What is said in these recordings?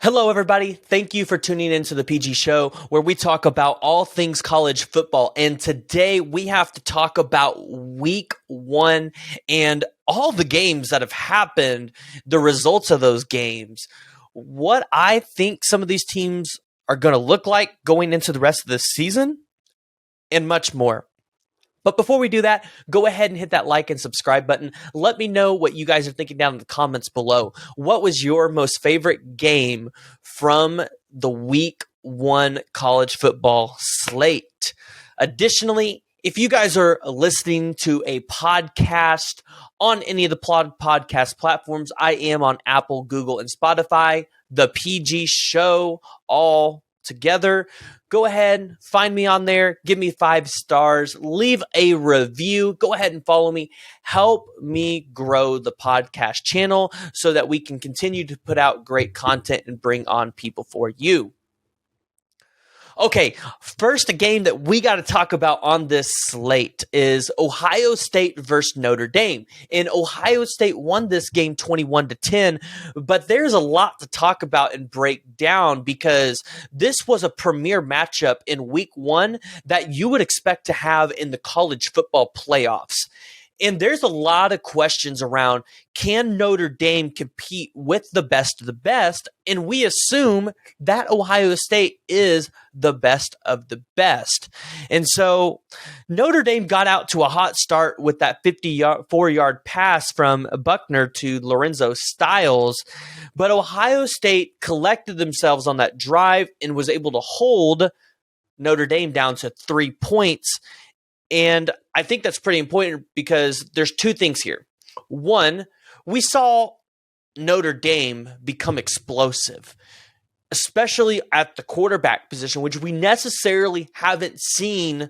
Hello, everybody. Thank you for tuning into the PG Show, where we talk about all things college football. And today we have to talk about week one and all the games that have happened, the results of those games, what I think some of these teams are going to look like going into the rest of the season, and much more. But before we do that, go ahead and hit that like and subscribe button. Let me know what you guys are thinking down in the comments below. What was your most favorite game from the week one college football slate? Additionally, if you guys are listening to a podcast on any of the podcast platforms, I am on Apple, Google, and Spotify. The PG Show, all together. Go ahead, find me on there, give me 5 stars, leave a review, go ahead and follow me, help me grow the podcast channel so that we can continue to put out great content and bring on people for you. Okay, first, a game that we got to talk about on this slate is Ohio State versus Notre Dame. And Ohio State won this game 21-10, but there's a lot to talk about and break down because this was a premier matchup in week one that you would expect to have in the college football playoffs. And there's a lot of questions around, can Notre Dame compete with the best of the best? And we assume that Ohio State is the best of the best. And so Notre Dame got out to a hot start with that 54-yard pass from Buckner to Lorenzo Styles. But Ohio State collected themselves on that drive and was able to hold Notre Dame down to 3 points. And I think that's pretty important because there's 2 things here. One, we saw Notre Dame become explosive, especially at the quarterback position, which we necessarily haven't seen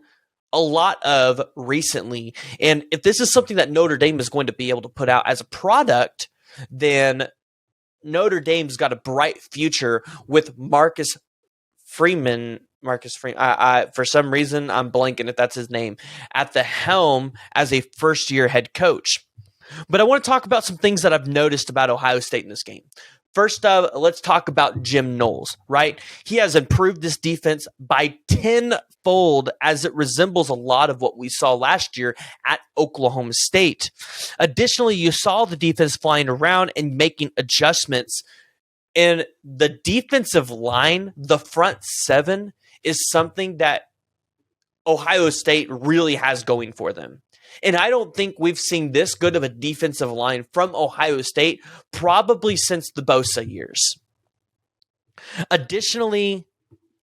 a lot of recently. And if this is something that Notre Dame is going to be able to put out as a product, then Notre Dame's got a bright future with Marcus Freeman. For some reason, I'm blanking if that's his name, at the helm as a first-year head coach. But I want to talk about some things that I've noticed about Ohio State in this game. First up, let's talk about Jim Knowles, right? He has improved this defense by tenfold as it resembles a lot of what we saw last year at Oklahoma State. Additionally, you saw the defense flying around and making adjustments. And the defensive line, the front 7, is something that Ohio State really has going for them. And I don't think we've seen this good of a defensive line from Ohio State probably since the Bosa years. Additionally,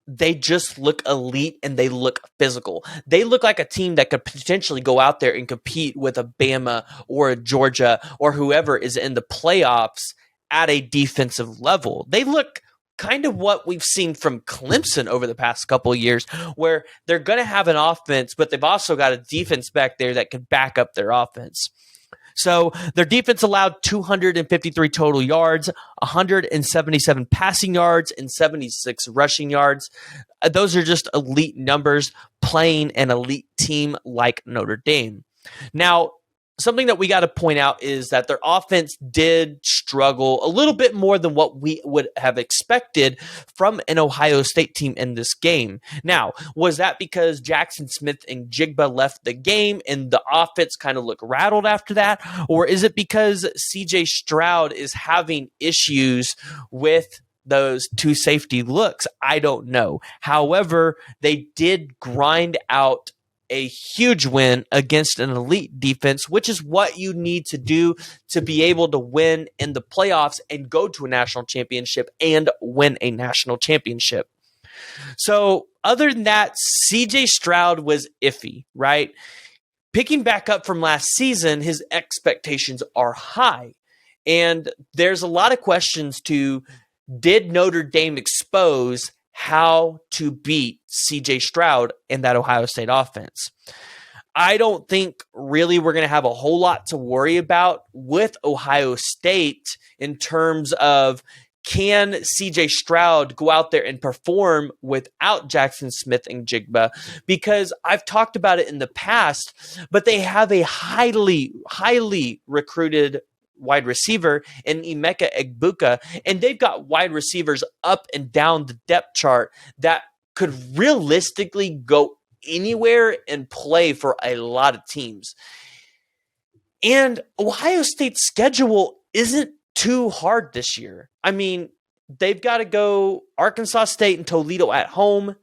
they just look elite and they look physical. They look like a team that could potentially go out there and compete with a Bama or a Georgia or whoever is in the playoffs at a defensive level. They look kind of what we've seen from Clemson over the past couple of years, where they're going to have an offense, but they've also got a defense back there that can back up their offense. So their defense allowed 253 total yards, 177 passing yards, and 76 rushing yards. Those are just elite numbers playing an elite team like Notre Dame. Now, something that we got to point out is that their offense did struggle a little bit more than what we would have expected from an Ohio State team in this game. Now, was that because Jackson Smith and Jigba left the game and the offense kind of looked rattled after that? Or is it because CJ Stroud is having issues with those 2 safety looks? I don't know. However, they did grind out a huge win against an elite defense, which is what you need to do to be able to win in the playoffs and go to a national championship and win a national championship. So other than that, CJ Stroud was iffy, right? Picking back up from last season, his expectations are high. And there's a lot of questions to, did Notre Dame expose how to beat CJ Stroud in that Ohio State offense? I don't think really we're going to have a whole lot to worry about with Ohio State in terms of, can CJ Stroud go out there and perform without Jackson Smith and Jigba? Because I've talked about it in the past, but they have a highly recruited wide receiver in Emeka Egbuka, and they've got wide receivers up and down the depth chart that could realistically go anywhere and play for a lot of teams. And Ohio State's schedule isn't too hard this year. I mean, they've got to go Arkansas State and Toledo at home.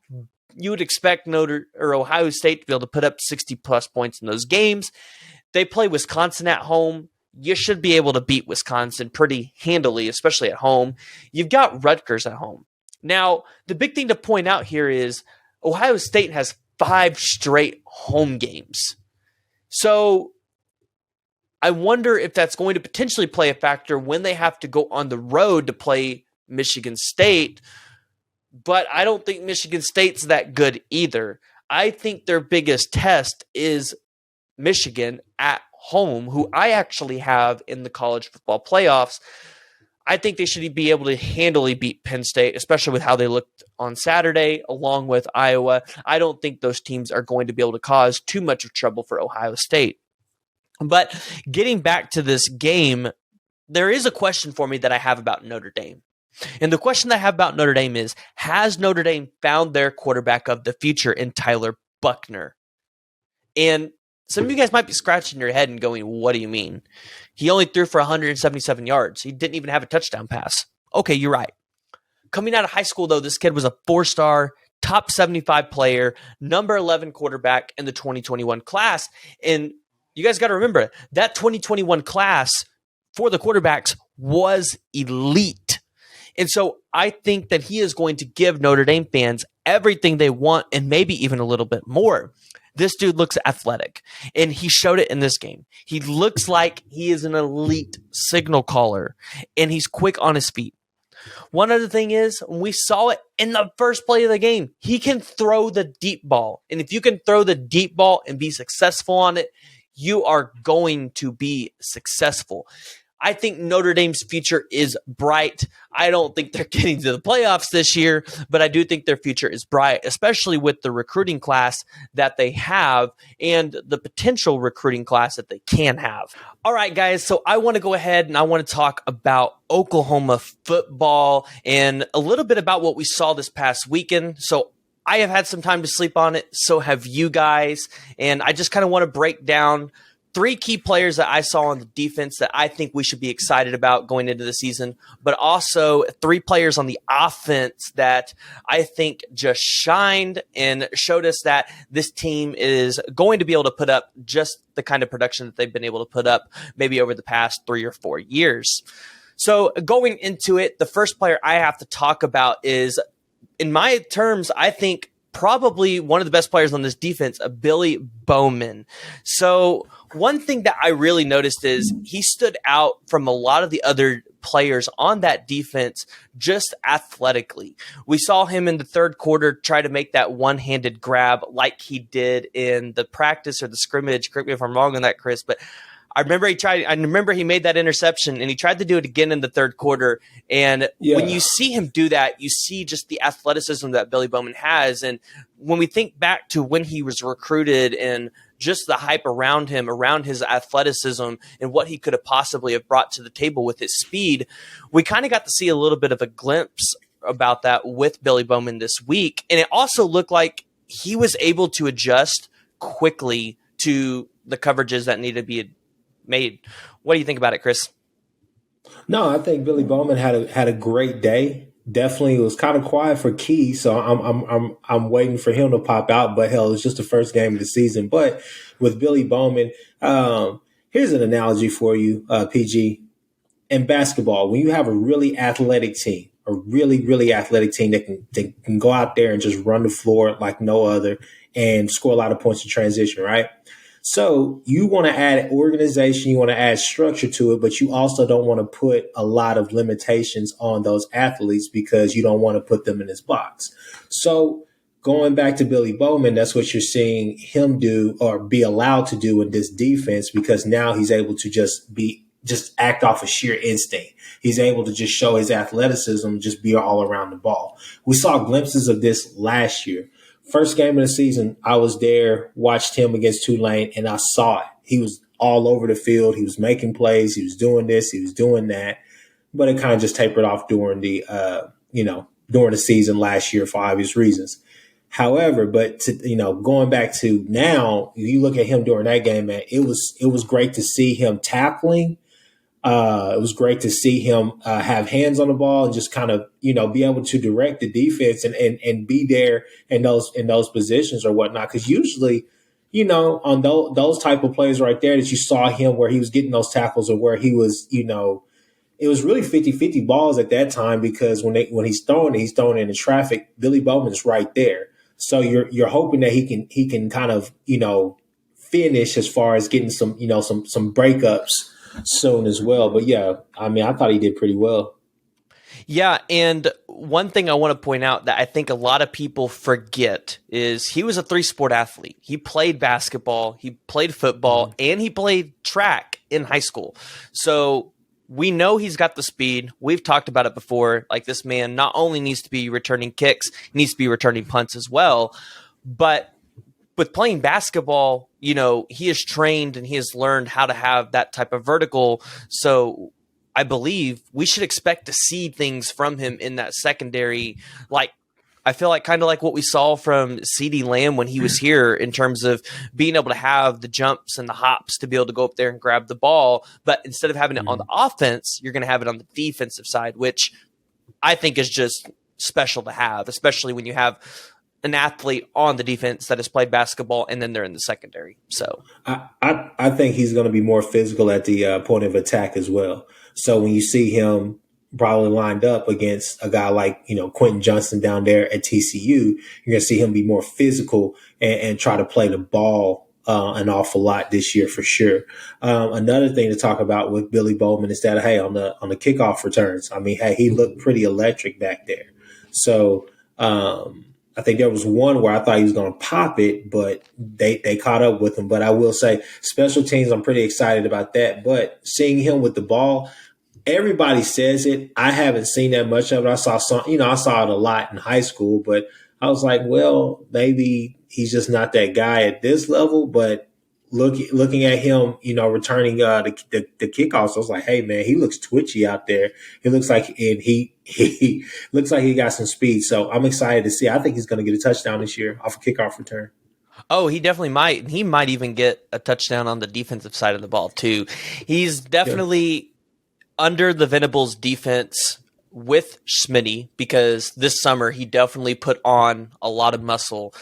You would expect Ohio State to be able to put up 60-plus points in those games. They play Wisconsin at home. You should be able to beat Wisconsin pretty handily, especially at home. You've got Rutgers at home. Now, the big thing to point out here is Ohio State has 5 straight home games. So I wonder if that's going to potentially play a factor when they have to go on the road to play Michigan State. But I don't think Michigan State's that good either. I think their biggest test is Michigan at home, who I actually have in the college football playoffs. I think they should be able to handily beat Penn State, especially with how they looked on Saturday, along with Iowa. I don't think those teams are going to be able to cause too much of trouble for Ohio State. But getting back to this game, there is a question for me that I have about Notre Dame. And the question that I have about Notre Dame is, has Notre Dame found their quarterback of the future in Tyler Buchner? And some of you guys might be scratching your head and going, what do you mean? He only threw for 177 yards. He didn't even have a touchdown pass. Okay, you're right. Coming out of high school, though, this kid was a 4-star, top 75 player, number 11 quarterback in the 2021 class. And you guys got to remember, that 2021 class for the quarterbacks was elite. And so I think that he is going to give Notre Dame fans everything they want and maybe even a little bit more. This dude looks athletic, and he showed it in this game. He looks like he is an elite signal caller, and he's quick on his feet. One other thing is, we saw it in the first play of the game. He can throw the deep ball. And if you can throw the deep ball and be successful on it, you are going to be successful. I think Notre Dame's future is bright. I don't think they're getting to the playoffs this year, but I do think their future is bright, especially with the recruiting class that they have and the potential recruiting class that they can have. All right, guys, so I want to go ahead and I want to talk about Oklahoma football and a little bit about what we saw this past weekend. So I have had some time to sleep on it. So have you guys. And I just kind of want to break down 3 key players that I saw on the defense that I think we should be excited about going into the season, but also 3 players on the offense that I think just shined and showed us that this team is going to be able to put up just the kind of production that they've been able to put up maybe over the past 3 or 4 years. So going into it, the first player I have to talk about is, in my terms, I think probably one of the best players on this defense, Billy Bowman. So one thing that I really noticed is he stood out from a lot of the other players on that defense just athletically. We saw him in the third quarter try to make that one-handed grab like he did in the practice or the scrimmage. Correct me if I'm wrong on that, Chris, but I remember he made that interception, and he tried to do it again in the third quarter. And when you see him do that, you see just the athleticism that Billy Bowman has. And when we think back to when he was recruited and just the hype around him, around his athleticism and what he could have possibly have brought to the table with his speed, we kind of got to see a little bit of a glimpse about that with Billy Bowman this week. And it also looked like he was able to adjust quickly to the coverages that needed to be made. What do you think about it, Chris? No, I think Billy Bowman had a great day. Definitely, it was kind of quiet for Key, so I'm waiting for him to pop out. But hell, it's just the first game of the season. But with Billy Bowman, here's an analogy for you, PG. In basketball, when you have a really athletic team, a really athletic team that can go out there and just run the floor like no other and score a lot of points in transition, right? So you want to add organization, you want to add structure to it, but you also don't want to put a lot of limitations on those athletes because you don't want to put them in this box. So going back to Billy Bowman, that's what you're seeing him do or be allowed to do in this defense, because now he's able to just act off of sheer instinct. He's able to just show his athleticism, just be all around the ball. We saw glimpses of this last year. First game of the season, I was there, watched him against Tulane, and I saw it. He was all over the field. He was making plays. He was doing this. He was doing that. But it kind of just tapered off during the during the season last year for obvious reasons. However, but going back to now, you look at him during that game, man. It was great to see him tackling. It was great to see him have hands on the ball and just kind of, be able to direct the defense and be there in those positions or whatnot. Because usually, on those type of plays right there that you saw him where he was getting those tackles or where he was, it was really 50-50 balls at that time because when he's throwing into traffic, Billy Bowman's right there. So you're hoping that he can kind of, finish as far as getting some breakups soon as well. But yeah, I mean, I thought he did pretty well. Yeah, and one thing I want to point out that I think a lot of people forget is he was a 3-sport athlete. He played basketball, he played football, and he played track in high school. So we know he's got the speed. We've talked about it before. Like, this man not only needs to be returning kicks, he needs to be returning punts as well. But with playing basketball, he is trained and he has learned how to have that type of vertical. So I believe we should expect to see things from him in that secondary. Like, I feel like kind of like what we saw from CeeDee Lamb when he was here in terms of being able to have the jumps and the hops to be able to go up there and grab the ball. But instead of having it on the offense, you're going to have it on the defensive side, which I think is just special to have, especially when you have an athlete on the defense that has played basketball and then they're in the secondary. So I think he's going to be more physical at the point of attack as well. So when you see him probably lined up against a guy like, Quentin Johnson down there at TCU, you're going to see him be more physical and try to play the ball an awful lot this year for sure. Another thing to talk about with Billy Bowman is that, hey, on the kickoff returns, I mean, hey, he looked pretty electric back there. So I think there was one where I thought he was going to pop it, but they caught up with him. But I will say special teams, I'm pretty excited about that. But seeing him with the ball, everybody says it. I haven't seen that much of it. I saw I saw it a lot in high school, but I was like, well, maybe he's just not that guy at this level. But looking at him, returning the kickoffs, I was like, hey man, he looks twitchy out there. He looks like he looks like he got some speed. So I'm excited to see. I think he's going to get a touchdown this year off a kickoff return. Oh, he definitely might. He might even get a touchdown on the defensive side of the ball too. He's definitely under the Venables defense with Smitty, because this summer he definitely put on a lot of muscle.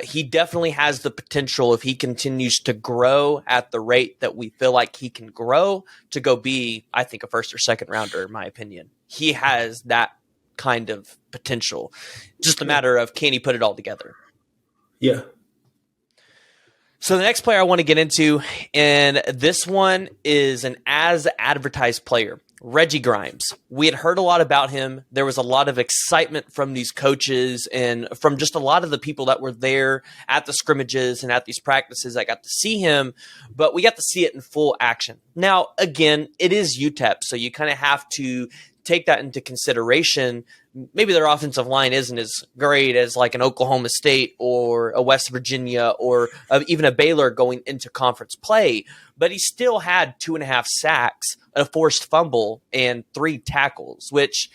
He definitely has the potential, if he continues to grow at the rate that we feel like he can grow, to go be, I think, a first or second rounder, in my opinion. He has that kind of potential. Just a matter of, can he put it all together? Yeah. So the next player I want to get into, and this one is an as advertised player, Reggie Grimes. We had heard a lot about him. There was a lot of excitement from these coaches and from just a lot of the people that were there at the scrimmages and at these practices. I got to see him, but we got to see it in full action. Now, again, it is UTEP, so you kind of have to take that into consideration. Maybe their offensive line isn't as great as like an Oklahoma State or a West Virginia or even a Baylor going into conference play, but he still had 2.5 sacks, a forced fumble, and 3 tackles, which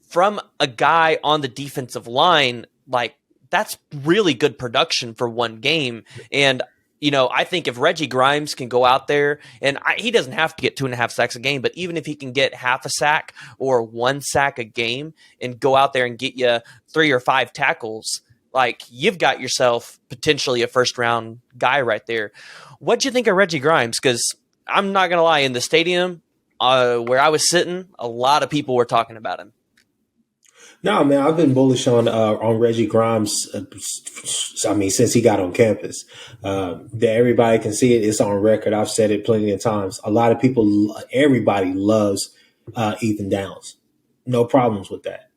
from a guy on the defensive line, like, that's really good production for one game. And I think if Reggie Grimes can go out there, and he doesn't have to get 2.5 sacks a game, but even if he can get half a sack or 1 sack a game and go out there and get you 3 or 5 tackles, like, you've got yourself potentially a first-round guy right there. What'd you think of Reggie Grimes? Because I'm not going to lie, in the stadium where I was sitting, a lot of people were talking about him. No, man, I've been bullish on Reggie Grimes. Since he got on campus, that everybody can see it. It's on record. I've said it plenty of times. A lot of people, everybody loves Ethan Downs. No problems with that.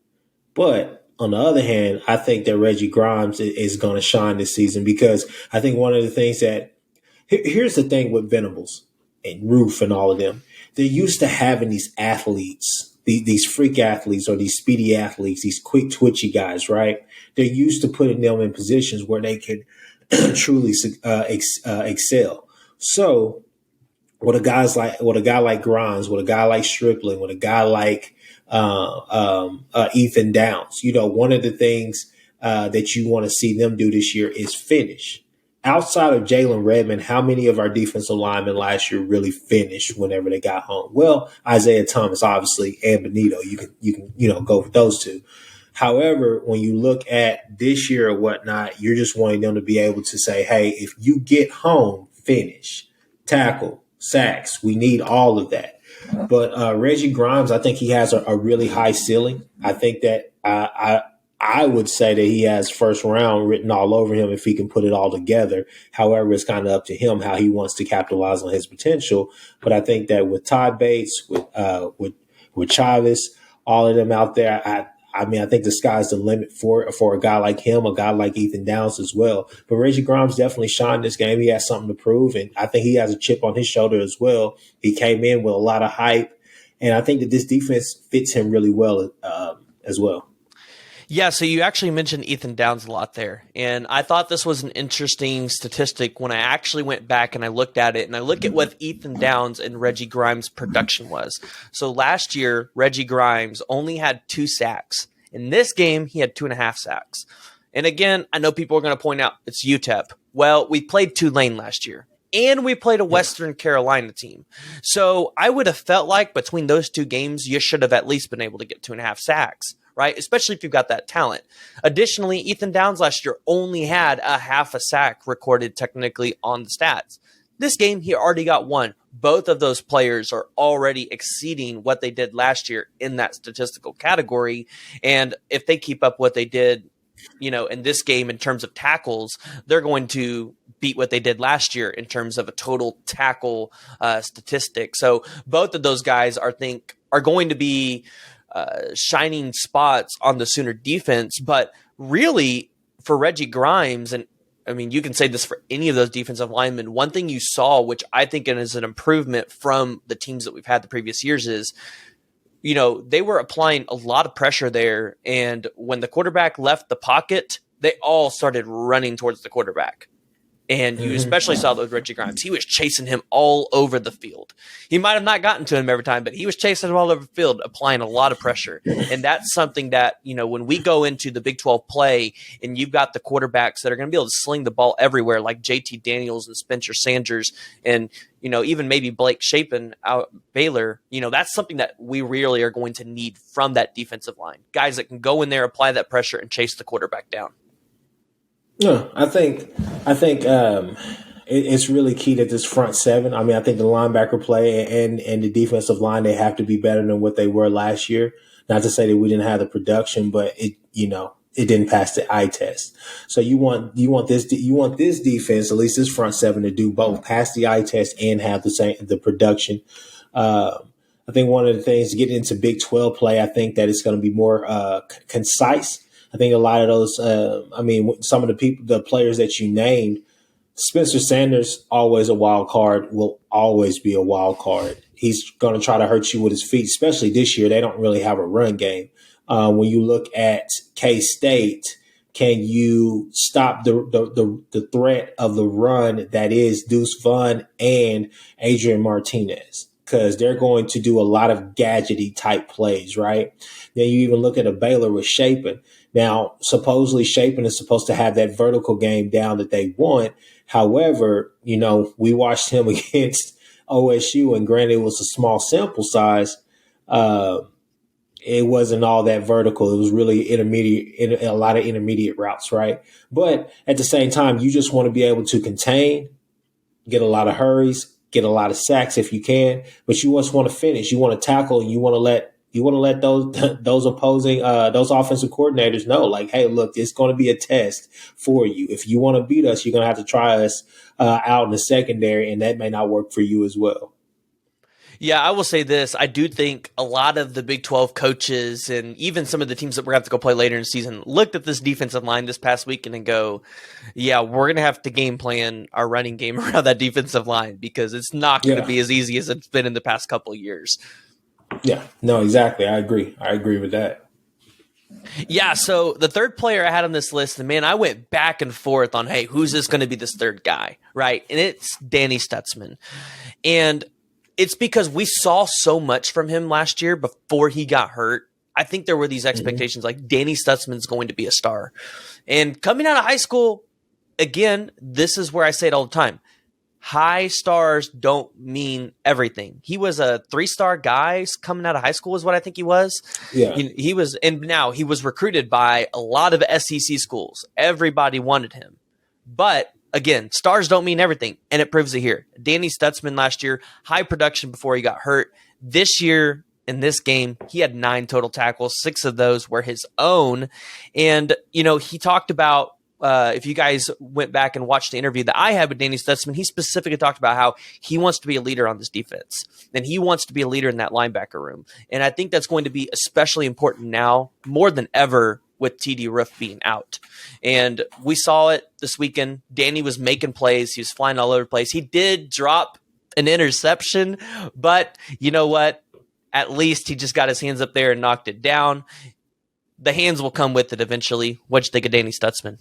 But on the other hand, I think that Reggie Grimes is going to shine this season, because I think one of the things that here's the thing with Venables and Roof and all of them. They're used to having these athletes. These freak athletes or these speedy athletes, these quick, twitchy guys, right? They're used to putting them in positions where they can truly excel. So with a guy like Grimes, with a guy like Strickland, with a guy like Ethan Downs. One of the things that you want to see them do this year is finish. Outside of Jalen Redmond, how many of our defensive linemen last year really finished whenever they got home? Well, Isaiah Thomas, obviously, and Benito. You can go with those two. However, when you look at this year or whatnot, you're just wanting them to be able to say, hey, if you get home, finish, tackle, sacks. We need all of that. But Reggie Grimes, I think he has a really high ceiling. I think that I would say that he has first round written all over him if he can put it all together. However, it's kind of up to him how he wants to capitalize on his potential. But I think that with Todd Bates, with Chavez, all of them out there, I think the sky's the limit for a guy like him, a guy like Ethan Downs as well. But Reggie Grimes definitely shined this game. He has something to prove, and I think he has a chip on his shoulder as well. He came in with a lot of hype, and I think that this defense fits him really well as well. Yeah, so you actually mentioned Ethan Downs a lot there, and I thought this was an interesting statistic when I actually went back and I looked at it, and I look at what Ethan Downs and Reggie Grimes' production was. So last year, Reggie Grimes only had 2 sacks. In this game, he had 2.5 sacks. And again, I know people are going to point out it's UTEP. Well, we played Tulane last year, and we played a Western Carolina team. So I would have felt like between those 2 games, you should have at least been able to get 2.5 sacks. Right? Especially if you've got that talent. Additionally, Ethan Downs last year only had a 0.5 sack recorded technically on the stats. This game, he already got 1. Both of those players are already exceeding what they did last year in that statistical category. And if they keep up what they did, in this game in terms of tackles, they're going to beat what they did last year in terms of a total tackle statistic. So both of those guys are going to be shining spots on the Sooner defense, but really for Reggie Grimes, and I mean, you can say this for any of those defensive linemen, one thing you saw, which I think is an improvement from the teams that we've had the previous years is, they were applying a lot of pressure there. And when the quarterback left the pocket, they all started running towards the quarterback. And you especially saw that with Reggie Grimes. He was chasing him all over the field. He might have not gotten to him every time, but he was chasing him all over the field, applying a lot of pressure. And that's something that, when we go into the Big 12 play and you've got the quarterbacks that are going to be able to sling the ball everywhere, like JT Daniels and Spencer Sanders and, even maybe Blake Shapen out Baylor, that's something that we really are going to need from that defensive line. Guys that can go in there, apply that pressure, and chase the quarterback down. No, I think it's really key that this front 7. I mean, I think the linebacker play and the defensive line, they have to be better than what they were last year. Not to say that we didn't have the production, but it didn't pass the eye test. So you want this defense, at least this front 7, to do both, pass the eye test and have the production. I think one of the things getting into Big 12 play, I think that it's going to be more concise. I think a lot of those, some of the players that you named, Spencer Sanders, always a wild card, will always be a wild card. He's going to try to hurt you with his feet, especially this year. They don't really have a run game. When you look at K-State, can you stop the threat of the run that is Deuce Vaughn and Adrian Martinez? Because they're going to do a lot of gadgety type plays, right? Then you even look at a Baylor with Shapen. Now, supposedly Shapen is supposed to have that vertical game down that they want. However, we watched him against OSU, and granted it was a small sample size. It wasn't all that vertical. It was really intermediate, a lot of intermediate routes, right? But at the same time, you just want to be able to contain, get a lot of hurries, get a lot of sacks if you can, but you just want to finish. You want to tackle, and you want to let those opposing those offensive coordinators know, like, hey, look, it's going to be a test for you. If you want to beat us, you're going to have to try us out in the secondary, and that may not work for you as well. Yeah, I will say this. I do think a lot of the Big 12 coaches and even some of the teams that we're going to have to go play later in the season looked at this defensive line this past weekend and go, yeah, we're going to have to game plan our running game around that defensive line because it's not going to be as easy as it's been in the past couple of years. Yeah, no, exactly. I agree with that. Yeah, so the third player I had on this list, and man, I went back and forth on, hey, who's this going to be this third guy, right? And it's Danny Stutzman. And It's because we saw so much from him last year before he got hurt. I think there were these expectations like Danny Stutzman's going to be a star. And coming out of high school, again, this is where I say it all the time. High stars don't mean everything. He was a 3-star guy coming out of high school is what I think he was. Yeah. He was, and now he was recruited by a lot of SEC schools. Everybody wanted him. But again, stars don't mean everything, and it proves it here. Danny Stutzman last year, high production before he got hurt. This year, in this game, he had 9 total tackles. 6 of those were his own. And, he talked about, if you guys went back and watched the interview that I had with Danny Stutzman, he specifically talked about how he wants to be a leader on this defense, and he wants to be a leader in that linebacker room. And I think that's going to be especially important now, more than ever, with TD Roof being out. And we saw it this weekend. Danny was making plays. He was flying all over the place. He did drop an interception, but you know what? At least he just got his hands up there and knocked it down. The hands will come with it eventually. What'd you think of Danny Stutzman?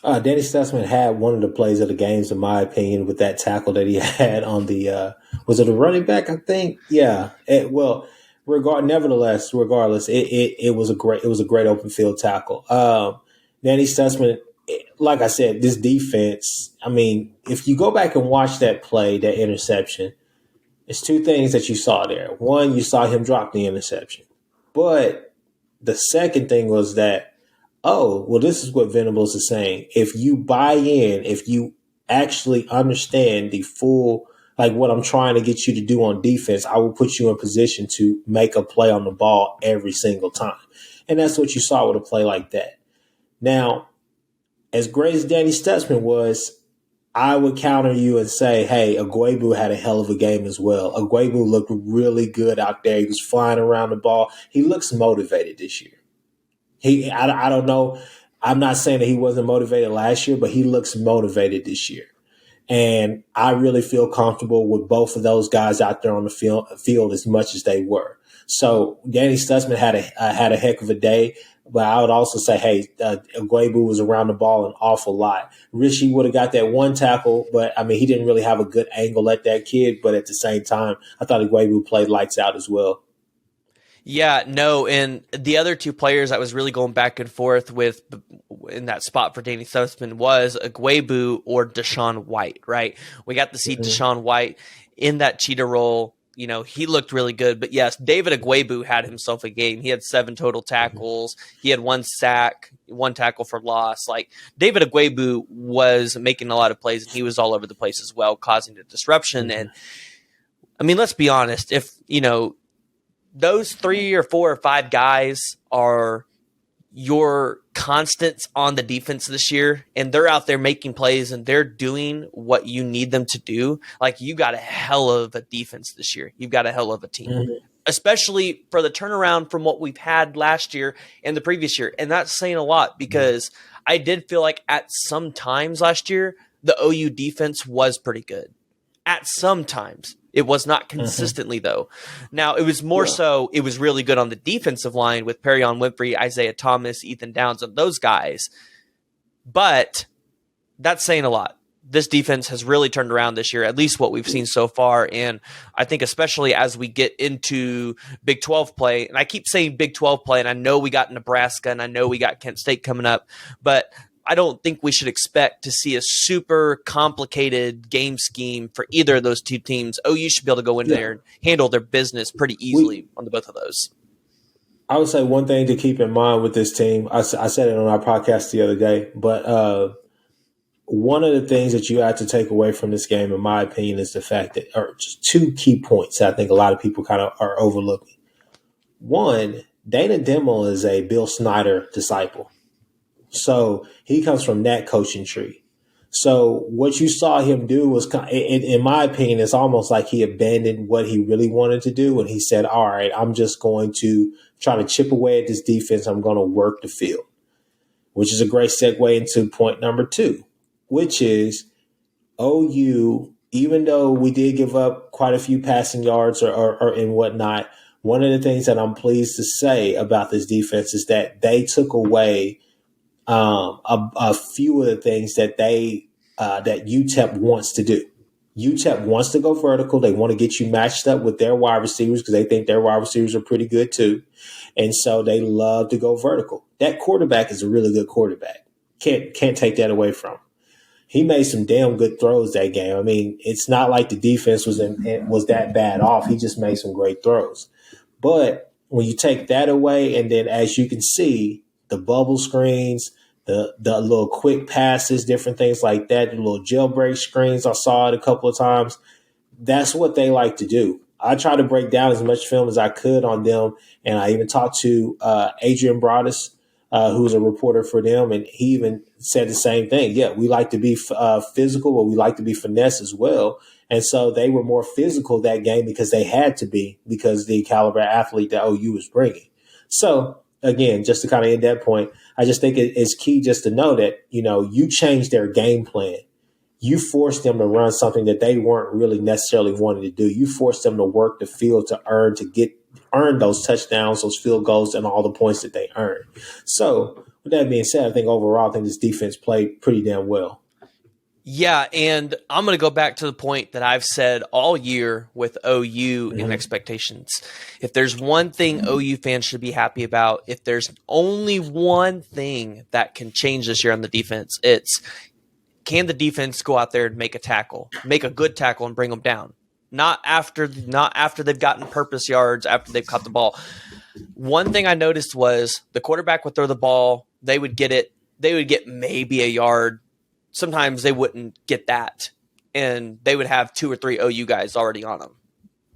Danny Stutzman had one of the plays of the games, in my opinion, with that tackle that he had on the was it a running back? I think, yeah. Regardless, it was a great open field tackle. Danny Stutzman, like I said, this defense. I mean, if you go back and watch that play, that interception, it's 2 things that you saw there. One, you saw him drop the interception, but the second thing was that, this is what Venables is saying. If you buy in, if you actually understand the full, like what I'm trying to get you to do on defense, I will put you in position to make a play on the ball every single time. And that's what you saw with a play like that. Now, as great as Danny Stutzman was, I would counter you and say, hey, Agwebu had a hell of a game as well. Agwebu looked really good out there. He was flying around the ball. He looks motivated this year. I don't know. I'm not saying that he wasn't motivated last year, but he looks motivated this year. And I really feel comfortable with both of those guys out there on the field as much as they were. So Danny Stutzman had a heck of a day, but I would also say, hey, Agwebu was around the ball an awful lot. Richie would have got that 1 tackle, but I mean, he didn't really have a good angle at that kid. But at the same time, I thought Agwebu played lights out as well. Yeah, no, and the other 2 players I was really going back and forth with in that spot for Danny Stutzman was Agwebu or Deshaun White, right? We got to see Deshaun White in that cheetah role. He looked really good. But yes, David Agwebu had himself a game. He had 7 total tackles. He had 1 sack, 1 tackle for loss. Like, David Agwebu was making a lot of plays, and he was all over the place as well, causing the disruption. And, I mean, let's be honest. If, those 3 or 4 or 5 guys are your constants on the defense this year, and they're out there making plays and they're doing what you need them to do, like, you got a hell of a defense this year. You've got a hell of a team, especially for the turnaround from what we've had last year and the previous year. And that's saying a lot because I did feel like at some times last year, the OU defense was pretty good. At some times. It was not consistently, though. Now, it was more so, it was really good on the defensive line with Perrion Winfrey, Isaiah Thomas, Ethan Downs, and those guys. But that's saying a lot. This defense has really turned around this year, at least what we've seen so far. And I think especially as we get into Big 12 play, and I keep saying Big 12 play, and I know we got Nebraska, and I know we got Kent State coming up, but I don't think we should expect to see a super complicated game scheme for either of those 2 teams. OU should be able to go in there and handle their business pretty easily on both of those. I would say one thing to keep in mind with this team, I said it on our podcast the other day, but one of the things that you have to take away from this game, in my opinion, is the fact that, or just 2 key points I think a lot of people kind of are overlooking. One, Dana Dimel is a Bill Snyder disciple. So he comes from that coaching tree. So what you saw him do was, in my opinion, it's almost like he abandoned what he really wanted to do. And he said, all right, I'm just going to try to chip away at this defense. I'm going to work the field, which is a great segue into point number 2, which is OU, even though we did give up quite a few passing yards or and whatnot, one of the things that I'm pleased to say about this defense is that they took away a few of the things that that UTEP wants to do. UTEP wants to go vertical. They want to get you matched up with their wide receivers because they think their wide receivers are pretty good too. And so they love to go vertical. That quarterback is a really good quarterback. Can't take that away from him. He made some damn good throws that game. I mean, it's not like the defense was that bad off. He just made some great throws. But when you take that away, and then as you can see, the bubble screens, the little quick passes, different things like that, the little jailbreak screens, I saw it a couple of times. That's what they like to do. I try to break down as much film as I could on them, and I even talked to Adrian Broadus, who's a reporter for them, and he even said the same thing. Yeah, we like to be physical, but we like to be finesse as well. And so they were more physical that game because they had to be, because the caliber athlete that OU was bringing. So, again, just to kind of end that point, I just think it's key just to know that, you change their game plan. You forced them to run something that they weren't really necessarily wanting to do. You forced them to work the field to earn those touchdowns, those field goals, and all the points that they earned. So, with that being said, I think overall, this defense played pretty damn well. Yeah, and I'm going to go back to the point that I've said all year with OU and expectations. If there's one thing OU fans should be happy about, if there's only one thing that can change this year on the defense, it's can the defense go out there and make a good tackle and bring them down? Not after they've gotten purpose yards, after they've caught the ball. One thing I noticed was the quarterback would throw the ball, they would get maybe a yard. Sometimes they wouldn't get that, and they would have 2 or 3 OU guys already on them.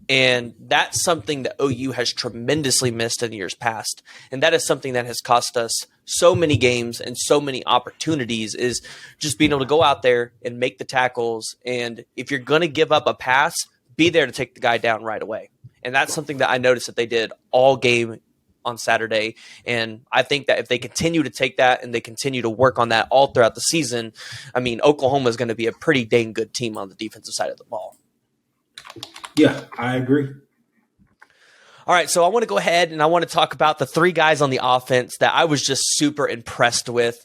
And that's something that OU has tremendously missed in years past. And that is something that has cost us so many games and so many opportunities, is just being able to go out there and make the tackles. And if you're going to give up a pass, be there to take the guy down right away. And that's something that I noticed that they did all game on Saturday. And I think that if they continue to take that and they continue to work on that all throughout the season, I mean, Oklahoma is going to be a pretty dang good team on the defensive side of the ball. Yeah, I agree. All right, so I want to go ahead and I want to talk about the 3 guys on the offense that I was just super impressed with.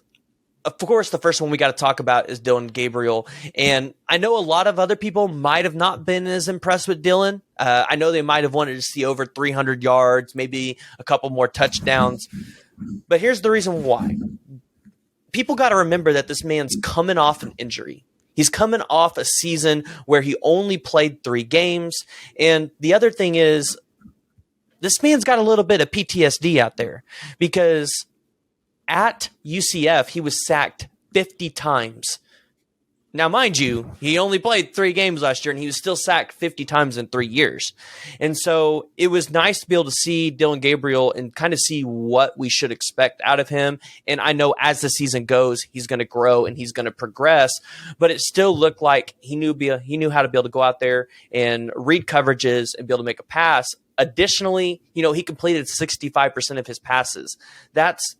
Of course, the first one we got to talk about is Dillon Gabriel. And I know a lot of other people might have not been as impressed with Dillon. I know they might have wanted to see over 300 yards, maybe a couple more touchdowns. But here's the reason why. People got to remember that this man's coming off an injury. He's coming off a season where he only played 3 games. And the other thing is, this man's got a little bit of PTSD out there, because at UCF, he was sacked 50 times. Now, mind you, he only played 3 games last year, and he was still sacked 50 times in 3 years. And so it was nice to be able to see Dillon Gabriel and kind of see what we should expect out of him. And I know as the season goes, he's going to grow and he's going to progress, but it still looked like he knew how to be able to go out there and read coverages and be able to make a pass. Additionally, he completed 65% of his passes. That's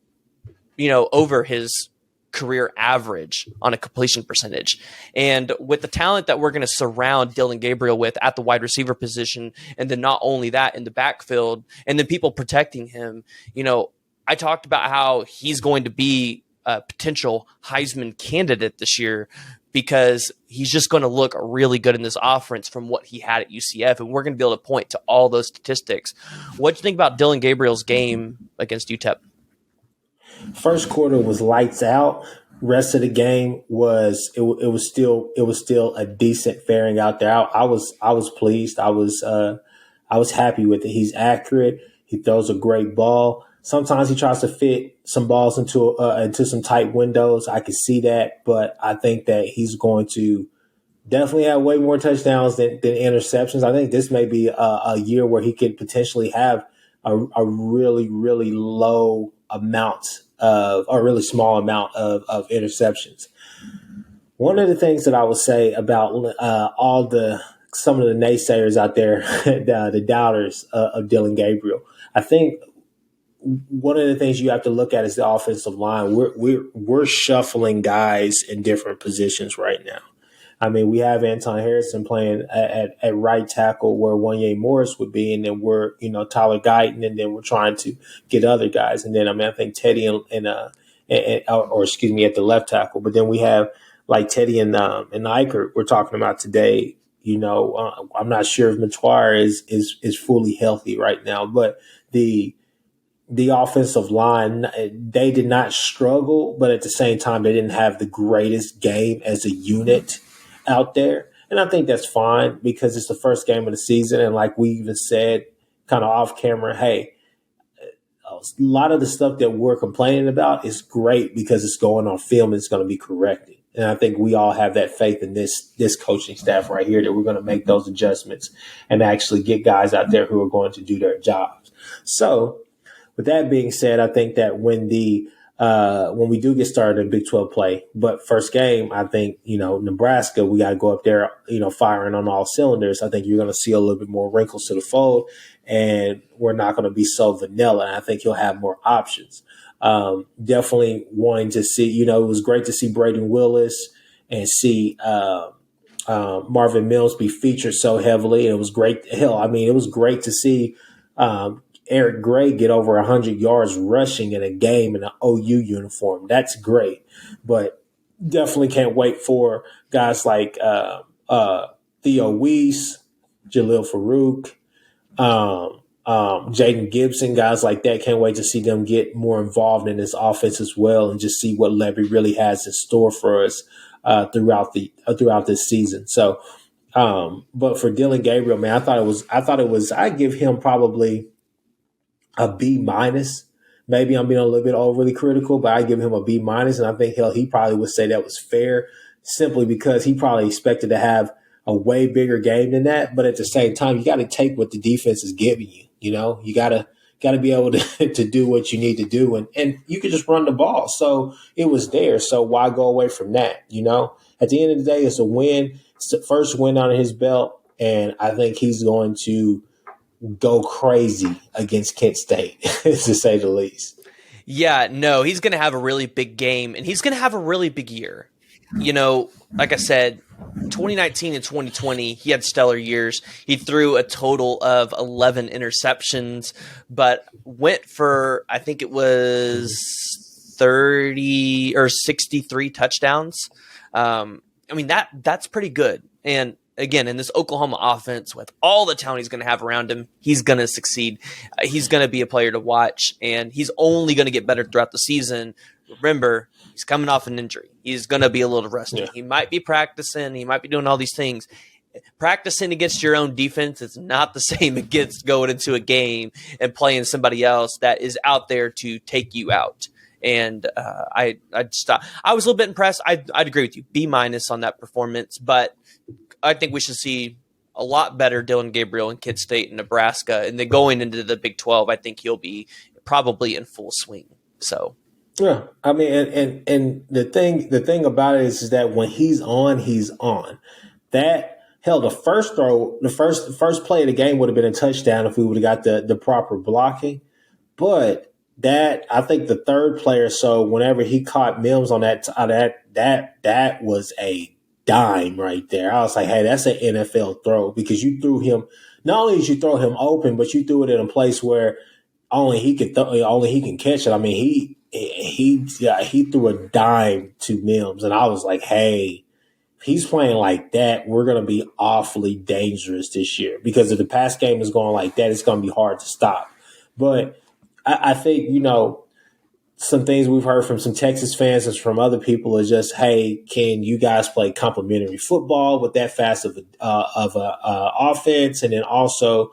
over his career average on a completion percentage. And with the talent that we're going to surround Dillon Gabriel with at the wide receiver position, and then not only that in the backfield, and then people protecting him, I talked about how he's going to be a potential Heisman candidate this year, because he's just going to look really good in this offense from what he had at UCF. And we're going to be able to point to all those statistics. What do you think about Dillon Gabriel's game against UTEP? First quarter was lights out. Rest of the game was it was still a decent faring out there. I was pleased. I was happy with it. He's accurate. He throws a great ball. Sometimes he tries to fit some balls into some tight windows. I can see that, but I think that he's going to definitely have way more touchdowns than interceptions. I think this may be a year where he could potentially have a really, really low amount of, or really small amount of interceptions. One of the things that I would say about some of the naysayers out there, the doubters of Dillon Gabriel, I think one of the things you have to look at is the offensive line. We're shuffling guys in different positions right now. I mean, we have Anton Harrison playing at right tackle where Wanye Morris would be, and then we're Tyler Guyton, and then we're trying to get other guys, and then I think Teddy or excuse me, at the left tackle. But then we have like Teddy and Eichert we're talking about today I'm not sure if Matuire is fully healthy right now, but the offensive line, they did not struggle, but at the same time, they didn't have the greatest game as a unit out there. And I think that's fine because it's the first game of the season. And like we even said, kind of off camera, hey, a lot of the stuff that we're complaining about is great because it's going on film and it's going to be corrected. And I think we all have that faith in this coaching staff right here that we're going to make those adjustments and actually get guys out there who are going to do their jobs. So, with that being said, I think that when we do get started in Big 12 play, but first game, I think, Nebraska, we got to go up there, firing on all cylinders. I think you're going to see a little bit more wrinkles to the fold, and we're not going to be so vanilla. And I think you'll have more options. Definitely wanting to see, it was great to see Braden Willis and see Marvin Mills be featured so heavily. And it was great. It was great to see Eric Gray get over 100 yards rushing in a game in an OU uniform. That's great. But definitely can't wait for guys like Theo Weiss, Jalil Farouk, Jaden Gibson, guys like that. Can't wait to see them get more involved in this offense as well and just see what Levy really has in store for us throughout this season. So, but for Dylan Gabriel, man, I give him probably a B minus. Maybe I'm being a little bit overly critical, but I give him a B minus, and I think he probably would say that was fair, simply because he probably expected to have a way bigger game than that. But at the same time, you got to take what the defense is giving you. You got to be able to do what you need to do, and you can just run the ball. So it was there. So why go away from that? At the end of the day, it's a win. It's the first win under his belt, and I think he's going to go crazy against Kent State, to say the least. Yeah, no, he's going to have a really big game, and he's going to have a really big year. Like I said, 2019 and 2020, he had stellar years. He threw a total of 11 interceptions, but went for, I think it was 30 or 63 touchdowns. That's pretty good. And again, in this Oklahoma offense, with all the talent he's going to have around him, he's going to succeed. He's going to be a player to watch, and he's only going to get better throughout the season. Remember, he's coming off an injury. He's going to be a little rusty. Yeah. He might be practicing. He might be doing all these things. Practicing against your own defense is not the same against going into a game and playing somebody else that is out there to take you out. And I was a little bit impressed. I'd agree with you. B minus on that performance, but I think we should see a lot better Dylan Gabriel in Kent State and Nebraska. And then going into the Big 12, I think he'll be probably in full swing. So, yeah, and the thing about it is that when he's on, he's on. The first play of the game would have been a touchdown if we would have got the proper blocking. But I think the third player, so whenever he caught Mims on that was a dime right there. I was like, hey, that's an NFL throw, because you threw him. Not only did you throw him open, but you threw it in a place where only he can catch it. He threw a dime to Mims, and I was like, hey, if he's playing like that, we're going to be awfully dangerous this year, because if the pass game is going like that, it's going to be hard to stop. But I think, some things we've heard from some Texas fans and from other people is just, hey, can you guys play complementary football with that fast of a offense? And then also,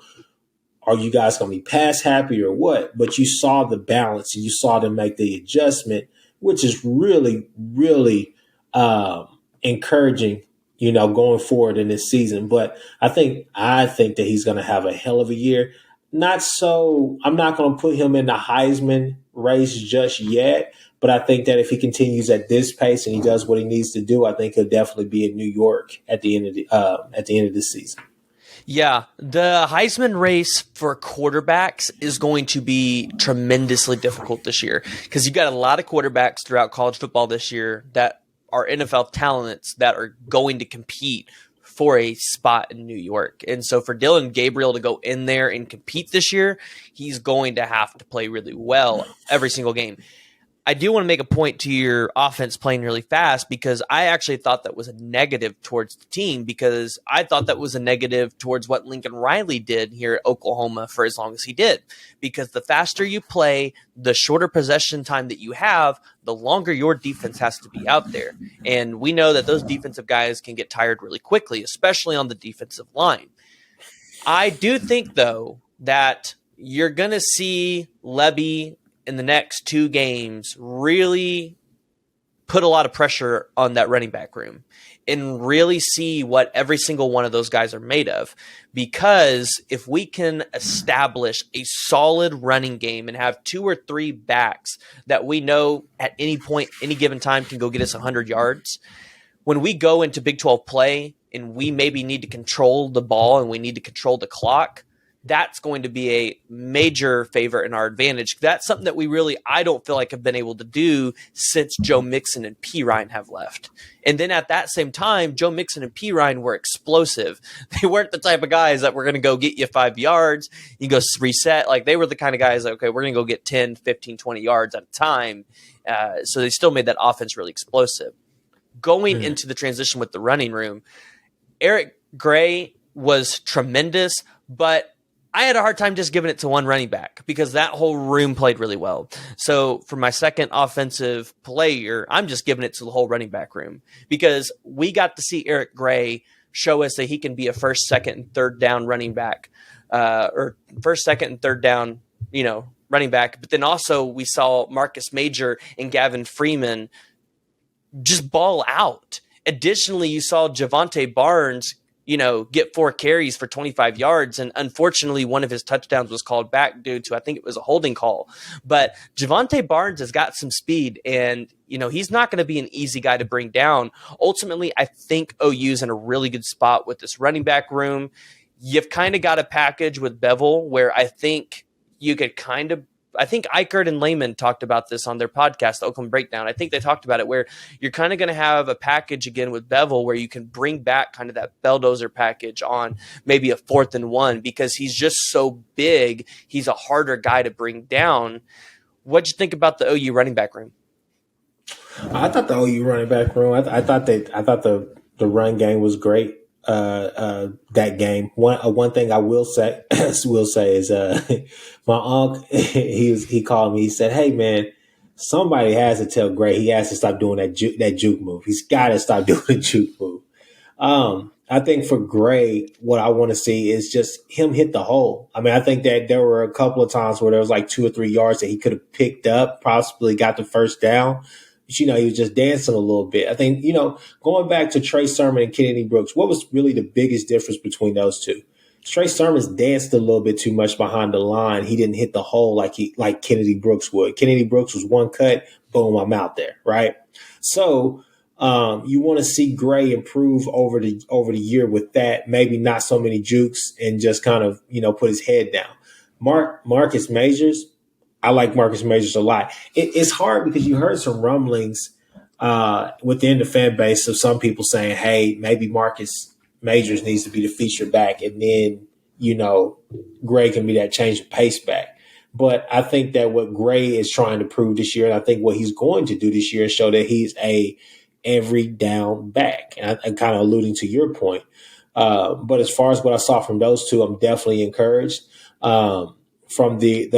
are you guys going to be pass happy or what? But you saw the balance and you saw them make the adjustment, which is really, really encouraging, going forward in this season. But I think that he's going to have a hell of a year. I'm not going to put him in the Heisman race just yet, but I think that if he continues at this pace and he does what he needs to do, I think he'll definitely be in New York at the end of this season. Yeah, the Heisman race for quarterbacks is going to be tremendously difficult this year, because you've got a lot of quarterbacks throughout college football this year that are NFL talents that are going to compete for a spot in New York. And so for Dylan Gabriel to go in there and compete this year, he's going to have to play really well every single game. I do want to make a point to your offense playing really fast, because I actually thought that was a negative towards the team, because I thought that was a negative towards what Lincoln Riley did here at Oklahoma for as long as he did. Because the faster you play, the shorter possession time that you have, the longer your defense has to be out there. And we know that those defensive guys can get tired really quickly, especially on the defensive line. I do think, though, that you're going to see Lebby in the next 2 games really put a lot of pressure on that running back room and really see what every single one of those guys are made of. Because if we can establish a solid running game and have 2 or 3 backs that we know at any point, any given time can go get us 100 yards, when we go into Big 12 play and we maybe need to control the ball and we need to control the clock, that's going to be a major favor in our advantage. That's something that we really, I don't feel like have been able to do since Joe Mixon and P. Ryan have left. And then at that same time, Joe Mixon and P. Ryan were explosive. They weren't the type of guys that were going to go get you 5 yards, you go reset. Like, they were the kind of guys that, okay, we're going to go get 10, 15, 20 yards at a time. So they still made that offense really explosive. Going into the transition with the running room, Eric Gray was tremendous, but I had a hard time just giving it to one running back because that whole room played really well. So for my second offensive player, I'm just giving it to the whole running back room, because we got to see Eric Gray show us that he can be a first, second, and third down running back, or first, second, and third down, running back. But then also we saw Marcus Major and Gavin Freeman just ball out. Additionally, you saw Javonte Barnes get 4 carries for 25 yards. And unfortunately, one of his touchdowns was called back due to, I think it was a holding call. But Javonte Barnes has got some speed, and, he's not going to be an easy guy to bring down. Ultimately, I think OU's in a really good spot with this running back room. You've kind of got a package with Bevel where I think you could I think Eichert and Lehman talked about this on their podcast, Oakland Breakdown. I think they talked about it where you're kind of going to have a package again with Bevel where you can bring back kind of that bulldozer package on maybe a 4th and 1, because he's just so big. He's a harder guy to bring down. What'd you think about the OU running back room? I thought the OU running back room, I thought the run game was great. That game. One thing I will say is my uncle, he called me. He said, "Hey man, somebody has to tell Gray he has to stop doing that juke move. He's got to stop doing the juke move." I think for Gray, what I want to see is just him hit the hole. I mean, I think that there were a couple of times where there was like 2 or 3 yards that he could have picked up, possibly got the first down. But, he was just dancing a little bit. I think, going back to Trey Sermon and Kennedy Brooks, what was really the biggest difference between those two? Trey Sermon's danced a little bit too much behind the line. He didn't hit the hole like Kennedy Brooks would. Kennedy Brooks was one cut, boom, I'm out there, right? So you want to see Gray improve over the year with that. Maybe not so many jukes and just kind of put his head down. Marcus Majors, I like Marcus Majors a lot. It's hard because you heard some rumblings within the fan base of some people saying, "Hey, maybe Marcus Majors needs to be the feature back, and then Gray can be that change of pace back." But I think that what Gray is trying to prove this year, and I think what he's going to do this year, is show that he's a every down back. And I'm kind of alluding to your point. But as far as what I saw from those two, I'm definitely encouraged. From the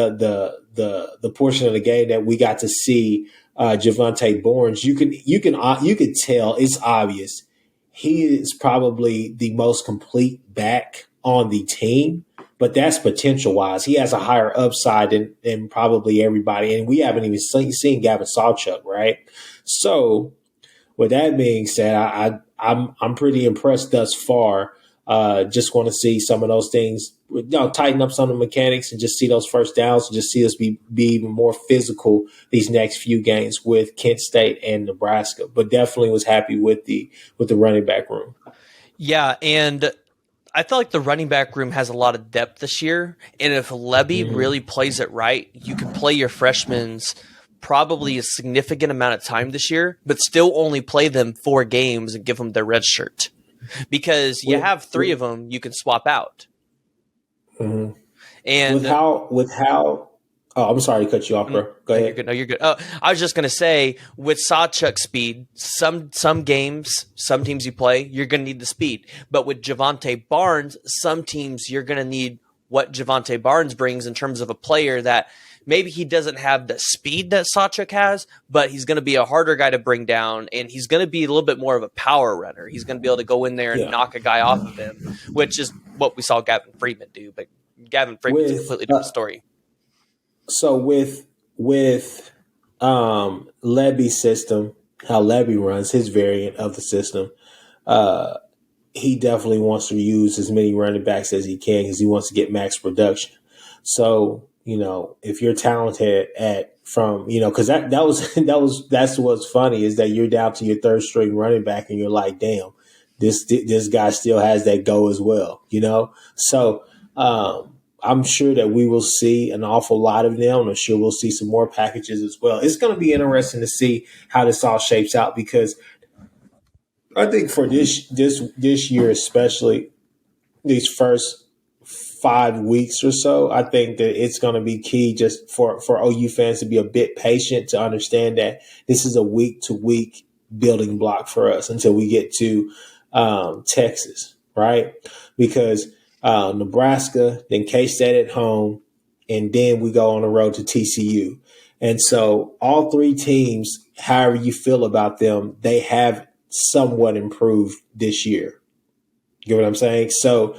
portion of the game that we got to see Javonte Barnes, you could tell it's obvious he is probably the most complete back on the team. But that's potential wise. He has a higher upside than probably everybody, and we haven't even seen Gavin Sawchuk, right? So, with that being said, I'm pretty impressed thus far. Just want to see some of those things, tighten up some of the mechanics and just see those first downs and just see us be even more physical these next few games with Kent State and Nebraska. But definitely was happy with the running back room. Yeah, and I feel like the running back room has a lot of depth this year. And if Lebby really plays it right, you can play your freshmen probably a significant amount of time this year, but still only play them 4 games and give them their red shirt. Because you have 3 of them you can swap out. Mm-hmm. And with how Oh, I'm sorry to cut you off, bro. Go No, you're ahead. good. No, you're good. Oh, I was just gonna say, with Sawchuk's speed, some games, some teams you play, you're gonna need the speed. But with Javante Barnes, some teams you're gonna need what Javante Barnes brings in terms of a player that maybe he doesn't have the speed that Sawchuk has, but he's gonna be a harder guy to bring down, and he's gonna be a little bit more of a power runner. He's gonna be able to go in there and Yeah. knock a guy off of him, which is what we saw Gavin Freeman do. But Gavin Freeman's a With completely different story. so with Levy's system, how Levy runs his variant of the system, uh, he definitely wants to use as many running backs as he can because he wants to get max production. So, if you're talented at from, because that was that's what's funny is that you're down to your third string running back and you're like, damn, this guy still has that go as well. So I'm sure that we will see an awful lot of them. I'm sure we'll see some more packages as well. It's going to be interesting to see how this all shapes out because I think for this year, especially these first 5 weeks or so, I think that it's going to be key just for OU fans to be a bit patient to understand that this is a week to week building block for us until we get to Texas, right? Because Nebraska, then K-State at home, and then we go on the road to TCU. And so all three teams, however you feel about them, they have somewhat improved this year. You know what I'm saying? So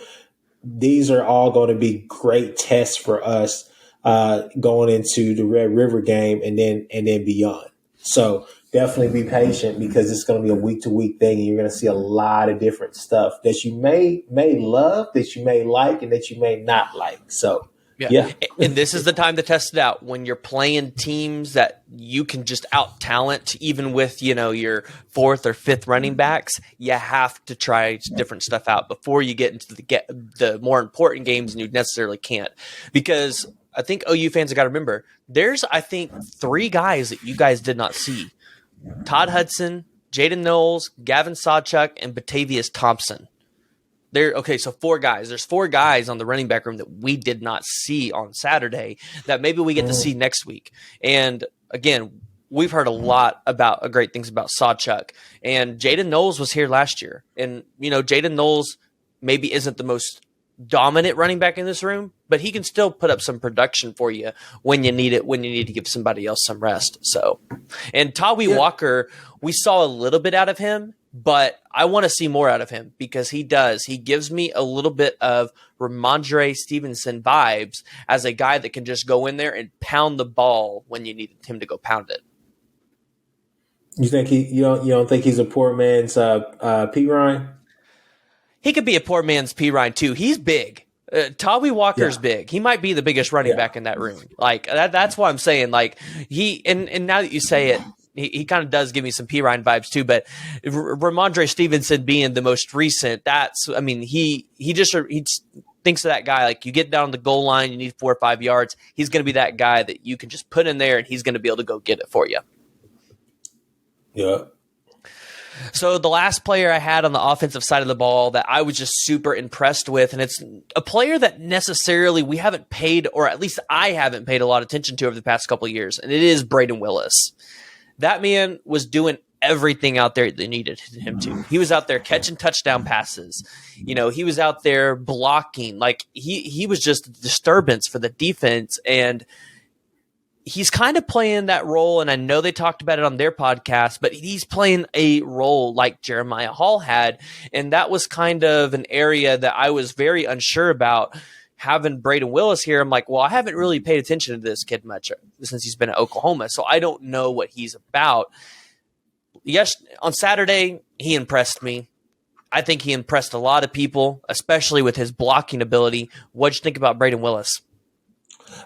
these are all going to be great tests for us going into the Red River game and then beyond. So definitely be patient because it's going to be a week to week thing, and you're going to see a lot of different stuff that you may love, that you may like, and that you may not like. So yeah. And this is the time to test it out when you're playing teams that you can just out talent, even with, your fourth or fifth running backs. You have to try different stuff out before you get into the more important games, and you necessarily can't. Because I think OU fans have got to remember, there's, I think, 3 guys that you guys did not see. Todd Hudson, Jaden Knowles, Gavin Sawchuk, and Batavius Thompson. So 4 guys. There's 4 guys on the running back room that we did not see on Saturday that maybe we get to see next week. And again, we've heard a lot about great things about Sawchuk. And Jaden Knowles was here last year. And, Jaden Knowles maybe isn't the most dominant running back in this room, but he can still put up some production for you when you need it, when you need to give somebody else some rest. So, and Tawi Walker, we saw a little bit out of him, but I want to see more out of him because he gives me a little bit of Ramondre Stevenson vibes as a guy that can just go in there and pound the ball when you need him to go pound it. You think you don't think he's a poor man's P. Ryan? He could be a poor man's P. Ryan too. He's big. Tawi Walker's big. He might be the biggest running back in that room. Like that's why I'm saying like and now that you say it, he kind of does give me some P. Ryan vibes too, but Ramondre Stevenson being the most recent, he thinks of that guy. Like you get down the goal line, you need 4 or 5 yards. He's going to be that guy that you can just put in there and he's going to be able to go get it for you. Yeah. So the last player I had on the offensive side of the ball that I was just super impressed with, and it's a player that necessarily we haven't paid, or at least I haven't paid a lot of attention to over the past couple of years, and it is Braden Willis. That man was doing everything out there they needed him to. He was out there catching touchdown passes. He was out there blocking. Like he was just a disturbance for the defense, and he's kind of playing that role, and I know they talked about it on their podcast, but he's playing a role like Jeremiah Hall had, and that was kind of an area that I was very unsure about. Having Braden Willis here, I'm like, well, I haven't really paid attention to this kid much since he's been at Oklahoma, so I don't know what he's about. Yes, on Saturday, he impressed me. I think he impressed a lot of people, especially with his blocking ability. What'd you think about Braden Willis?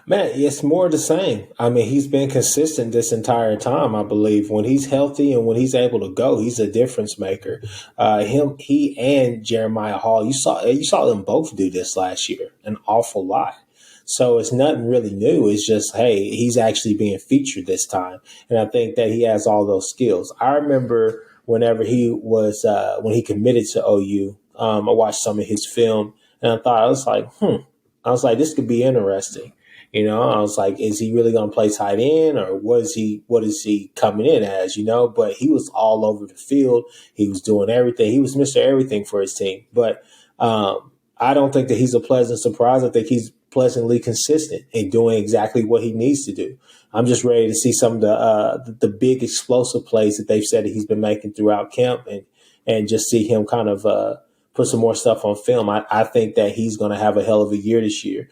Man, it's more the same. He's been consistent this entire time, I believe. When he's healthy and when he's able to go, he's a difference maker. He and Jeremiah Hall, you saw them both do this last year, an awful lot. So it's nothing really new. It's just, hey, he's actually being featured this time. And I think that he has all those skills. I remember whenever he was, when he committed to OU, I watched some of his film and I was like, this could be interesting. I was like, is he really going to play tight end, or what is he coming in as? But he was all over the field. He was doing everything. He was Mr. Everything for his team. But I don't think that he's a pleasant surprise. I think he's pleasantly consistent in doing exactly what he needs to do. I'm just ready to see some of the big explosive plays that they've said that he's been making throughout camp, and just see him kind of put some more stuff on film. I think that he's going to have a hell of a year this year.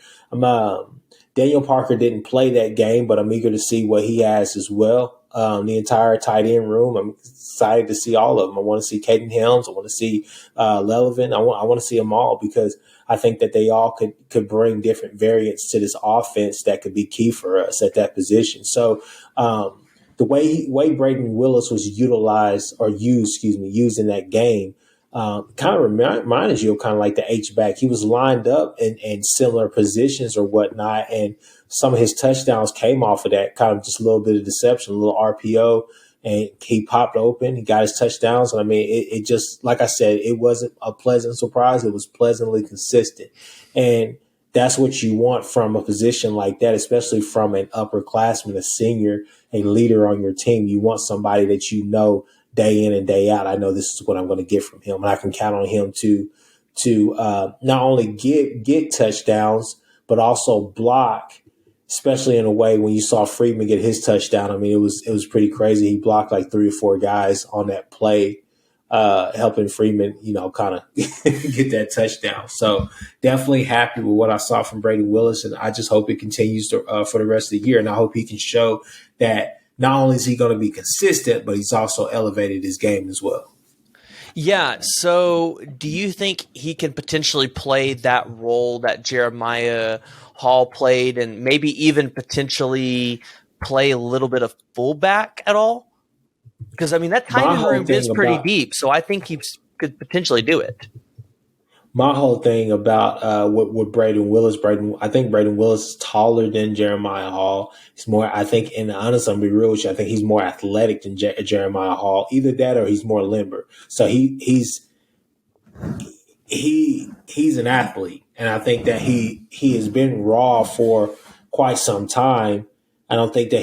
Daniel Parker didn't play that game, but I'm eager to see what he has as well. The entire tight end room, I'm excited to see all of them. I want to see Caden Helms. I want to see Lelevin. I want to see them all, because I think that they all could bring different variants to this offense that could be key for us at that position. So the way Braden Willis was used in that game, kind of reminded you of kind of like the H-back. He was lined up in similar positions or whatnot, and some of his touchdowns came off of that, kind of just a little bit of deception, a little RPO, and he popped open. He got his touchdowns. And I mean, it just, like I said, it wasn't a pleasant surprise. It was pleasantly consistent. And that's what you want from a position like that, especially from an upperclassman, a senior, a leader on your team. You want somebody that day in and day out. I know this is what I'm going to get from him, and I can count on him to not only get touchdowns, but also block, especially in a way when you saw Freeman get his touchdown. I mean, it was pretty crazy. He blocked like 3 or 4 guys on that play, helping Freeman, kind of get that touchdown. So definitely happy with what I saw from Brady Willis, and I just hope it continues for the rest of the year. And I hope he can show that not only is he going to be consistent, but he's also elevated his game as well. Yeah. So do you think he can potentially play that role that Jeremiah Hall played, and maybe even potentially play a little bit of fullback at all? Because, I mean, that tight end room is pretty deep, so I think he could potentially do it. My whole thing about with Braden Willis, I think Braden Willis is taller than Jeremiah Hall. He's more, I think, and honestly, I'm going to be real with you, I think he's more athletic than Jeremiah Hall. Either that or he's more limber. So he's an athlete, and I think that he has been raw for quite some time. I don't think that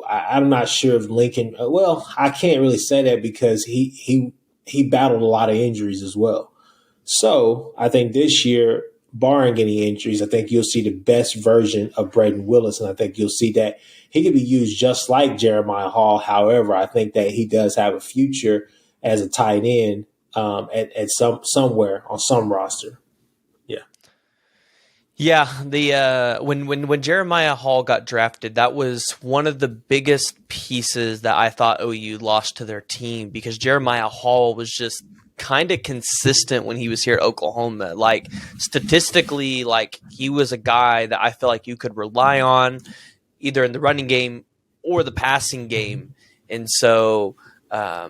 I'm not sure if Lincoln, well, I can't really say that because he battled a lot of injuries as well. So I think this year, barring any injuries, I think you'll see the best version of Braden Willis, and I think you'll see that he can be used just like Jeremiah Hall. However, I think that he does have a future as a tight end at somewhere on some roster. Yeah, the when Jeremiah Hall got drafted, that was one of the biggest pieces that I thought OU lost to their team, because Jeremiah Hall was just kind of consistent when he was here at Oklahoma. Like, statistically, like, he was a guy that I feel like you could rely on either in the running game or the passing game. And so I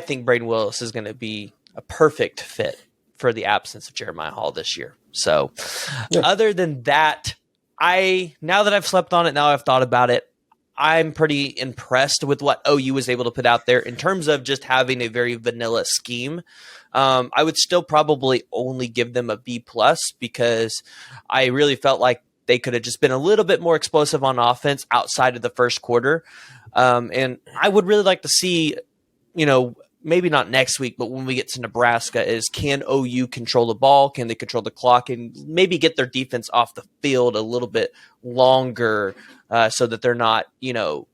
think Braden Willis is going to be a perfect fit for the absence of Jeremiah Hall this year. So Other than that, now that I've slept on it, now I've thought about it, I'm pretty impressed with what OU was able to put out there in terms of just having a very vanilla scheme. I would still probably only give them a B+, because I really felt like they could have just been a little bit more explosive on offense outside of the first quarter. And I would really like to see, maybe not next week, but when we get to Nebraska, is can OU control the ball? Can they control the clock and maybe get their defense off the field a little bit longer so that they're not,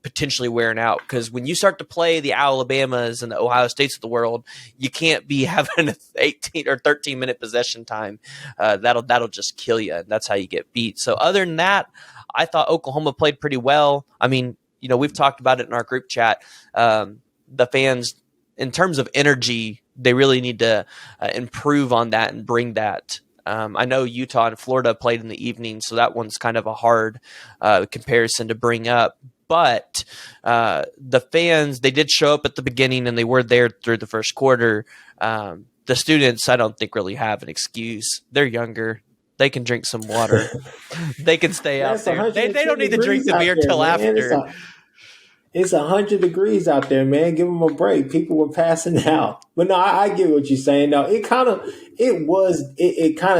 potentially wearing out? Because when you start to play the Alabamas and the Ohio States of the world, you can't be having an 18 or 13-minute possession time. That'll just kill you. And that's how you get beat. So other than that, I thought Oklahoma played pretty well. I mean, we've talked about it in our group chat. The fans, in terms of energy, they really need to improve on that and bring that. I know Utah and Florida played in the evening, so that one's kind of a hard comparison to bring up. But the fans, they did show up at the beginning, and they were there through the first quarter. The students, I don't think, really have an excuse. They're younger. They can drink some water. They can stay out there. They don't need to drink the beer till after. It's 100 degrees out there, man. Give them a break. People were passing out. But no, I get what you're saying. No, it kind of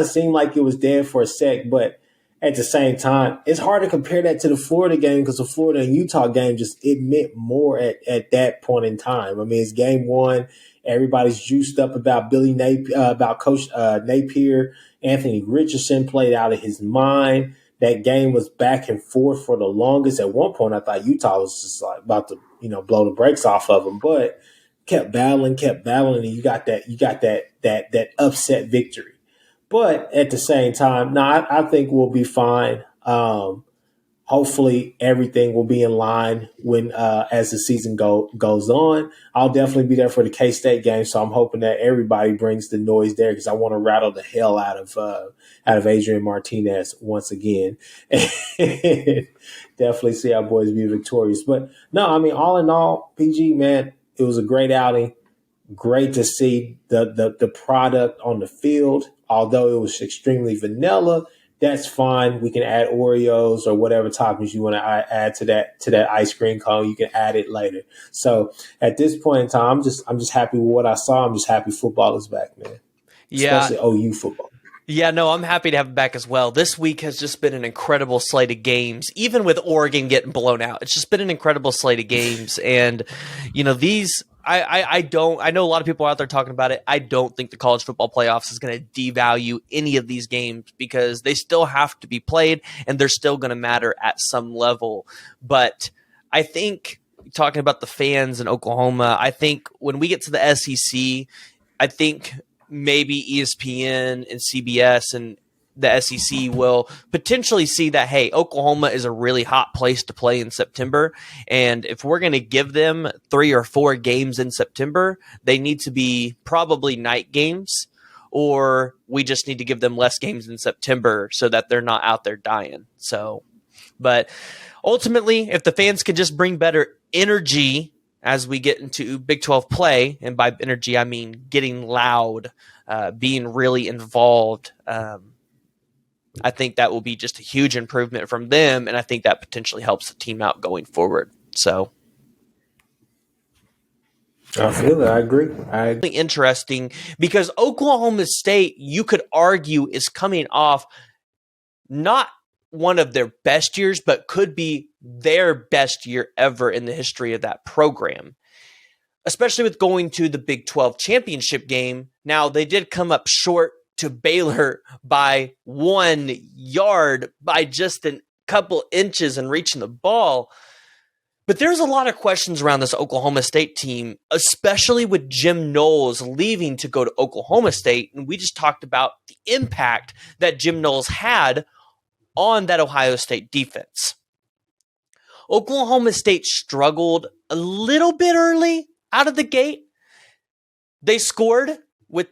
seemed like it was dead for a sec. But at the same time, it's hard to compare that to the Florida game because the Florida and Utah game it meant more at that point in time. I mean, it's game one. Everybody's juiced up about about Coach Napier. Anthony Richardson played out of his mind. That game was back and forth for the longest. At one point, I thought Utah was just like about to, blow the brakes off of them, but kept battling, and you got that upset victory. But at the same time, no, I think we'll be fine. Hopefully, everything will be in line when as the season goes on. I'll definitely be there for the K-State game, so I'm hoping that everybody brings the noise there because I want to rattle the hell out of Adrian Martinez once again. Definitely see our boys be victorious. But no, I mean, all in all, PG, man, it was a great outing. Great to see the product on the field, although it was extremely vanilla. That's fine. We can add Oreos or whatever toppings you want to add to that ice cream cone. You can add it later. So at this point in time, I'm just happy with what I saw. I'm just happy football is back, man. Yeah. Especially OU football. Yeah, no, I'm happy to have it back as well. This week has just been an incredible slate of games, even with Oregon getting blown out. It's just been an incredible slate of games. And, these I know a lot of people out there talking about it. I don't think the college football playoffs is going to devalue any of these games because they still have to be played and they're still going to matter at some level. But I think talking about the fans in Oklahoma, I think when we get to the SEC, I think maybe ESPN and CBS and the SEC will potentially see that, hey, Oklahoma is a really hot place to play in September. And if we're going to give them 3 or 4 games in September, they need to be probably night games, or we just need to give them less games in September so that they're not out there dying. So, but ultimately, if the fans could just bring better energy as we get into Big 12 play, and by energy, I mean getting loud, being really involved, I think that will be just a huge improvement from them, and I think that potentially helps the team out going forward. So, I feel it. I agree. Really interesting because Oklahoma State, you could argue, is coming off not one of their best years, but could be their best year ever in the history of that program, especially with going to the Big 12 championship game. Now, they did come up short to Baylor by 1 yard, by just a couple inches and reaching the ball. But there's a lot of questions around this Oklahoma State team, especially with Jim Knowles leaving to go to Oklahoma State. And we just talked about the impact that Jim Knowles had on that Ohio State defense. Oklahoma State struggled a little bit early out of the gate. They scored with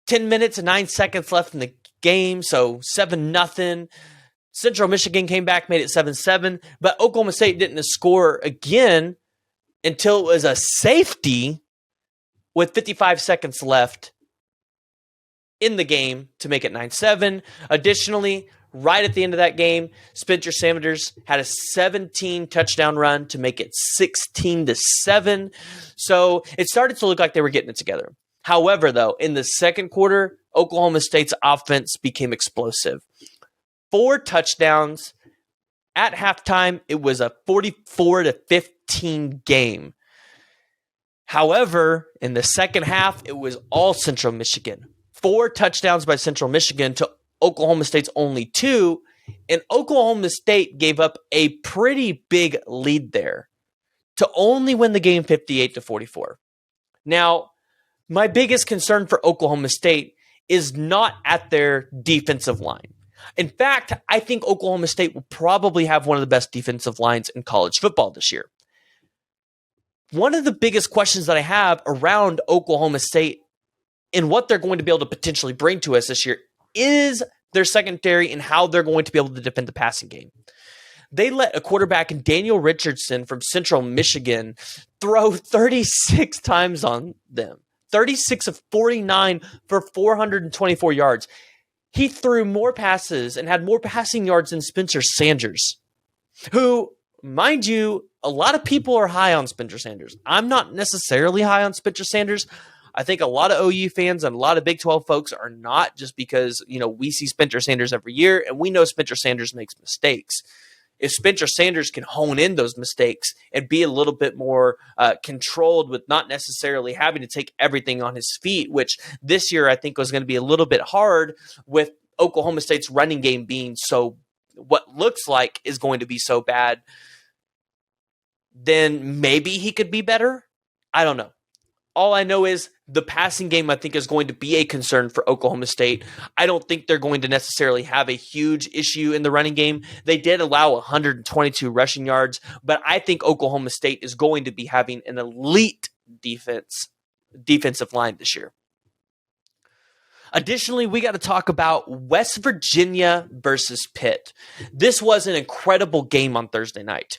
10 minutes and 9 seconds left in the game, so 7-0. Central Michigan came back, made it 7-7, but Oklahoma State didn't score again until it was a safety with 55 seconds left in the game to make it 9-7. Additionally, right at the end of that game, Spencer Sanders had a 17-touchdown run to make it 16-7. So it started to look like they were getting it together. However, though, in the second quarter, Oklahoma State's offense became explosive. 4 touchdowns. At halftime, it was a 44-15 game. However, in the second half, it was all Central Michigan. 4 touchdowns by Central Michigan to Oklahoma State's only 2, and Oklahoma State gave up a pretty big lead there to only win the game 58-44. Now, my biggest concern for Oklahoma State is not at their defensive line. In fact, I think Oklahoma State will probably have one of the best defensive lines in college football this year. One of the biggest questions that I have around Oklahoma State and what they're going to be able to potentially bring to us this year is their secondary and how they're going to be able to defend the passing game. They let a quarterback in Daniel Richardson from Central Michigan throw 36 times on them. 36 of 49 for 424 yards. He threw more passes and had more passing yards than Spencer Sanders, who, mind you, a lot of people are high on Spencer Sanders. I'm not necessarily high on Spencer Sanders. I think a lot of OU fans and a lot of Big 12 folks are not, just because, we see Spencer Sanders every year and we know Spencer Sanders makes mistakes. If Spencer Sanders can hone in those mistakes and be a little bit more controlled with not necessarily having to take everything on his feet, which this year I think was going to be a little bit hard with Oklahoma State's running game being what looks like is going to be so bad, then maybe he could be better. I don't know. All I know is the passing game, I think, is going to be a concern for Oklahoma State. I don't think they're going to necessarily have a huge issue in the running game. They did allow 122 rushing yards, but I think Oklahoma State is going to be having an elite defensive line this year. Additionally, we got to talk about West Virginia versus Pitt. This was an incredible game on Thursday night.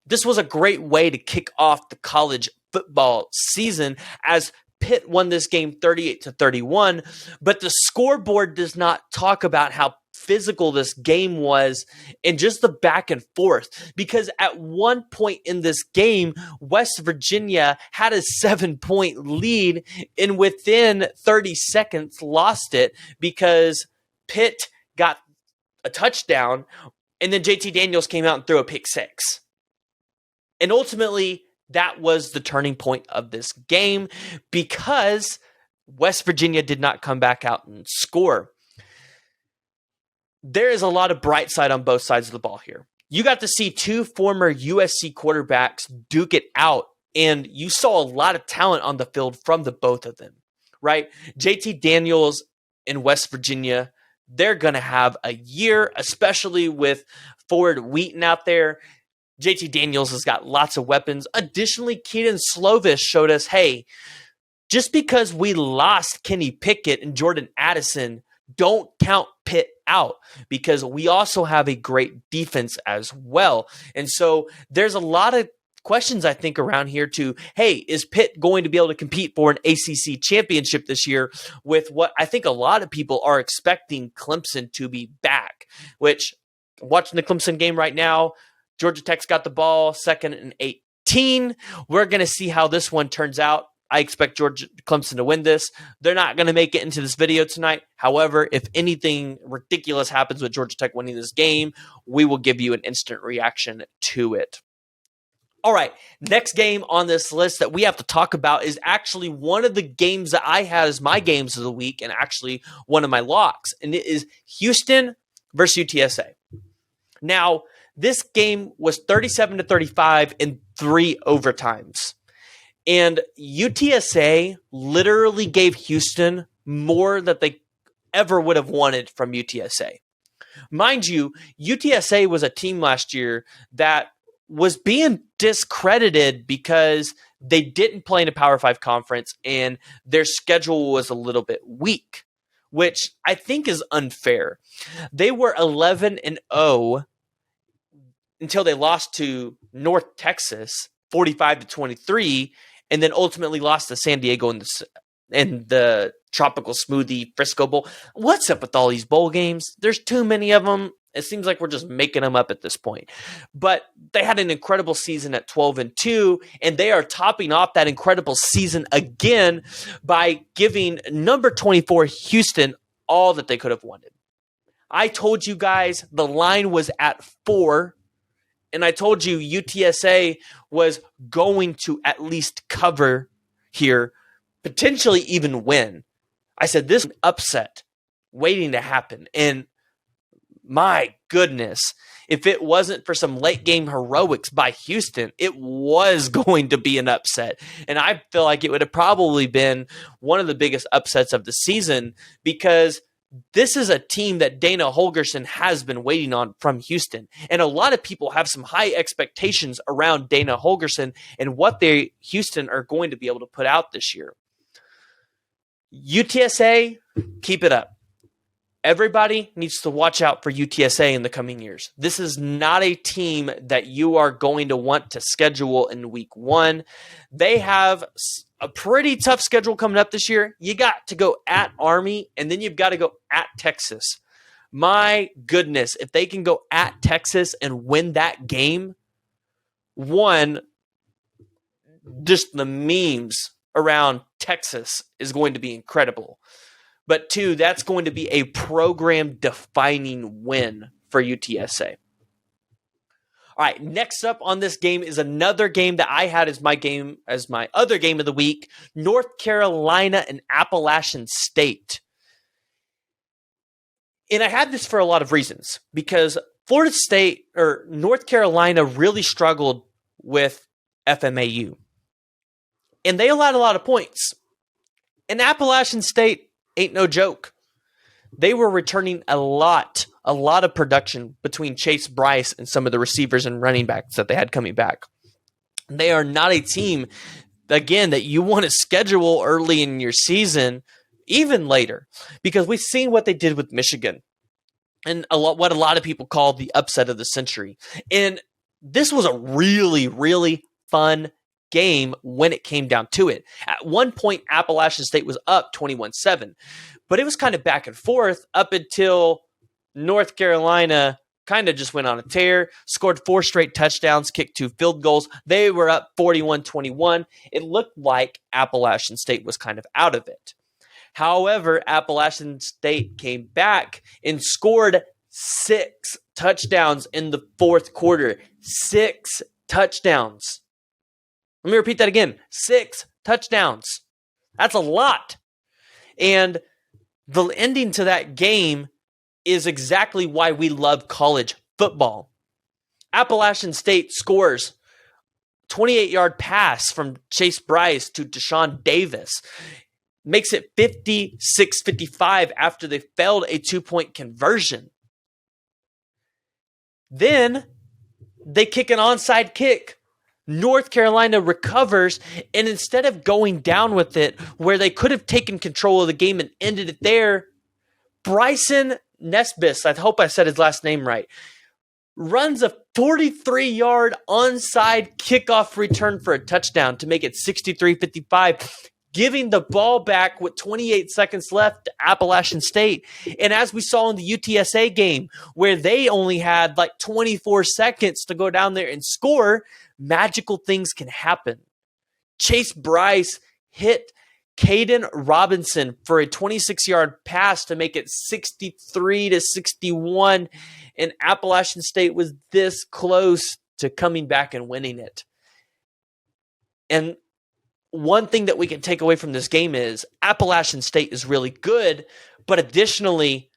This was a great way to kick off the college football season, as Pitt won this game 38-31, but the scoreboard does not talk about how physical this game was and just the back and forth, because at one point in this game, West Virginia had a 7-point lead and within 30 seconds lost it because Pitt got a touchdown and then JT Daniels came out and threw a pick six. And ultimately, that was the turning point of this game because West Virginia did not come back out and score. There is a lot of bright side on both sides of the ball here. You got to see two former USC quarterbacks duke it out, and you saw a lot of talent on the field from the both of them, right? JT Daniels in West Virginia, they're going to have a year, especially with Ford Wheaton out there. JT Daniels has got lots of weapons. Additionally, Keaton Slovis showed us, hey, just because we lost Kenny Pickett and Jordan Addison, don't count Pitt out, because we also have a great defense as well. And so there's a lot of questions, I think, around here to, hey, is Pitt going to be able to compete for an ACC championship this year with what I think a lot of people are expecting Clemson to be back, which watching the Clemson game right now, Georgia Tech's got the ball, 2nd and 18. We're going to see how this one turns out. I expect Clemson to win this. They're not going to make it into this video tonight. However, if anything ridiculous happens with Georgia Tech winning this game, we will give you an instant reaction to it. All right, next game on this list that we have to talk about is actually one of the games that I had as my games of the week and actually one of my locks, and it is Houston versus UTSA. Now, this game was 37-35 in 3 overtimes. And UTSA literally gave Houston more than they ever would have wanted from UTSA. Mind you, UTSA was a team last year that was being discredited because they didn't play in a Power 5 conference and their schedule was a little bit weak, which I think is unfair. They were 11-0 until they lost to North Texas 45-23, and then ultimately lost to San Diego in the Tropical Smoothie Frisco Bowl. What's up with all these bowl games? There's too many of them. It seems like we're just making them up at this point. But they had an incredible season at 12-2, and they are topping off that incredible season again by giving number 24 Houston all that they could have wanted. I told you guys the line was at 4. And I told you UTSA was going to at least cover here, potentially even win. I said this upset waiting to happen. And my goodness, if it wasn't for some late game heroics by Houston, it was going to be an upset. And I feel like it would have probably been one of the biggest upsets of the season, because this is a team that Dana Holgorsen has been waiting on from Houston. And a lot of people have some high expectations around Dana Holgorsen and what Houston are going to be able to put out this year. UTSA, keep it up. Everybody needs to watch out for UTSA in the coming years. This is not a team that you are going to want to schedule in week 1. They have a pretty tough schedule coming up this year. You got to go at Army, and then you've got to go at Texas. My goodness, if they can go at Texas and win that game, one, just the memes around Texas is going to be incredible. But 2, that's going to be a program-defining win for UTSA. All right, next up on this game is another game that I had as my other game of the week, North Carolina and Appalachian State. And I had this for a lot of reasons, because Florida State or North Carolina really struggled with FMAU. And they allowed a lot of points. And Appalachian State ain't no joke. They were returning a lot of production between Chase Bryce and some of the receivers and running backs that they had coming back. They are not a team, again, that you want to schedule early in your season, even later, because we've seen what they did with Michigan and what a lot of people call the upset of the century. And this was a really, really fun game when it came down to it. At one point, Appalachian State was up 21-7, but it was kind of back and forth up until North Carolina kind of just went on a tear, scored 4 straight touchdowns, kicked 2 field goals. They were up 41-21. It looked like Appalachian State was kind of out of it. However, Appalachian State came back and scored 6 touchdowns in the fourth quarter. 6 touchdowns. Let me repeat that again. 6 touchdowns. That's a lot. And the ending to that game is exactly why we love college football. Appalachian State scores 28-yard pass from Chase Bryce to Deshaun Davis. Makes it 56-55 after they failed a 2-point conversion. Then they kick an onside kick. North Carolina recovers, and instead of going down with it, where they could have taken control of the game and ended it there, Bryson Nesbitt, I hope I said his last name right, runs a 43-yard onside kickoff return for a touchdown to make it 63-55, giving the ball back with 28 seconds left to Appalachian State. And as we saw in the UTSA game, where they only had like 24 seconds to go down there and score, magical things can happen. Chase Bryce hit Caden Robinson for a 26-yard pass to make it 63-61, and Appalachian State was this close to coming back and winning it. And one thing that we can take away from this game is Appalachian State is really good, but additionally,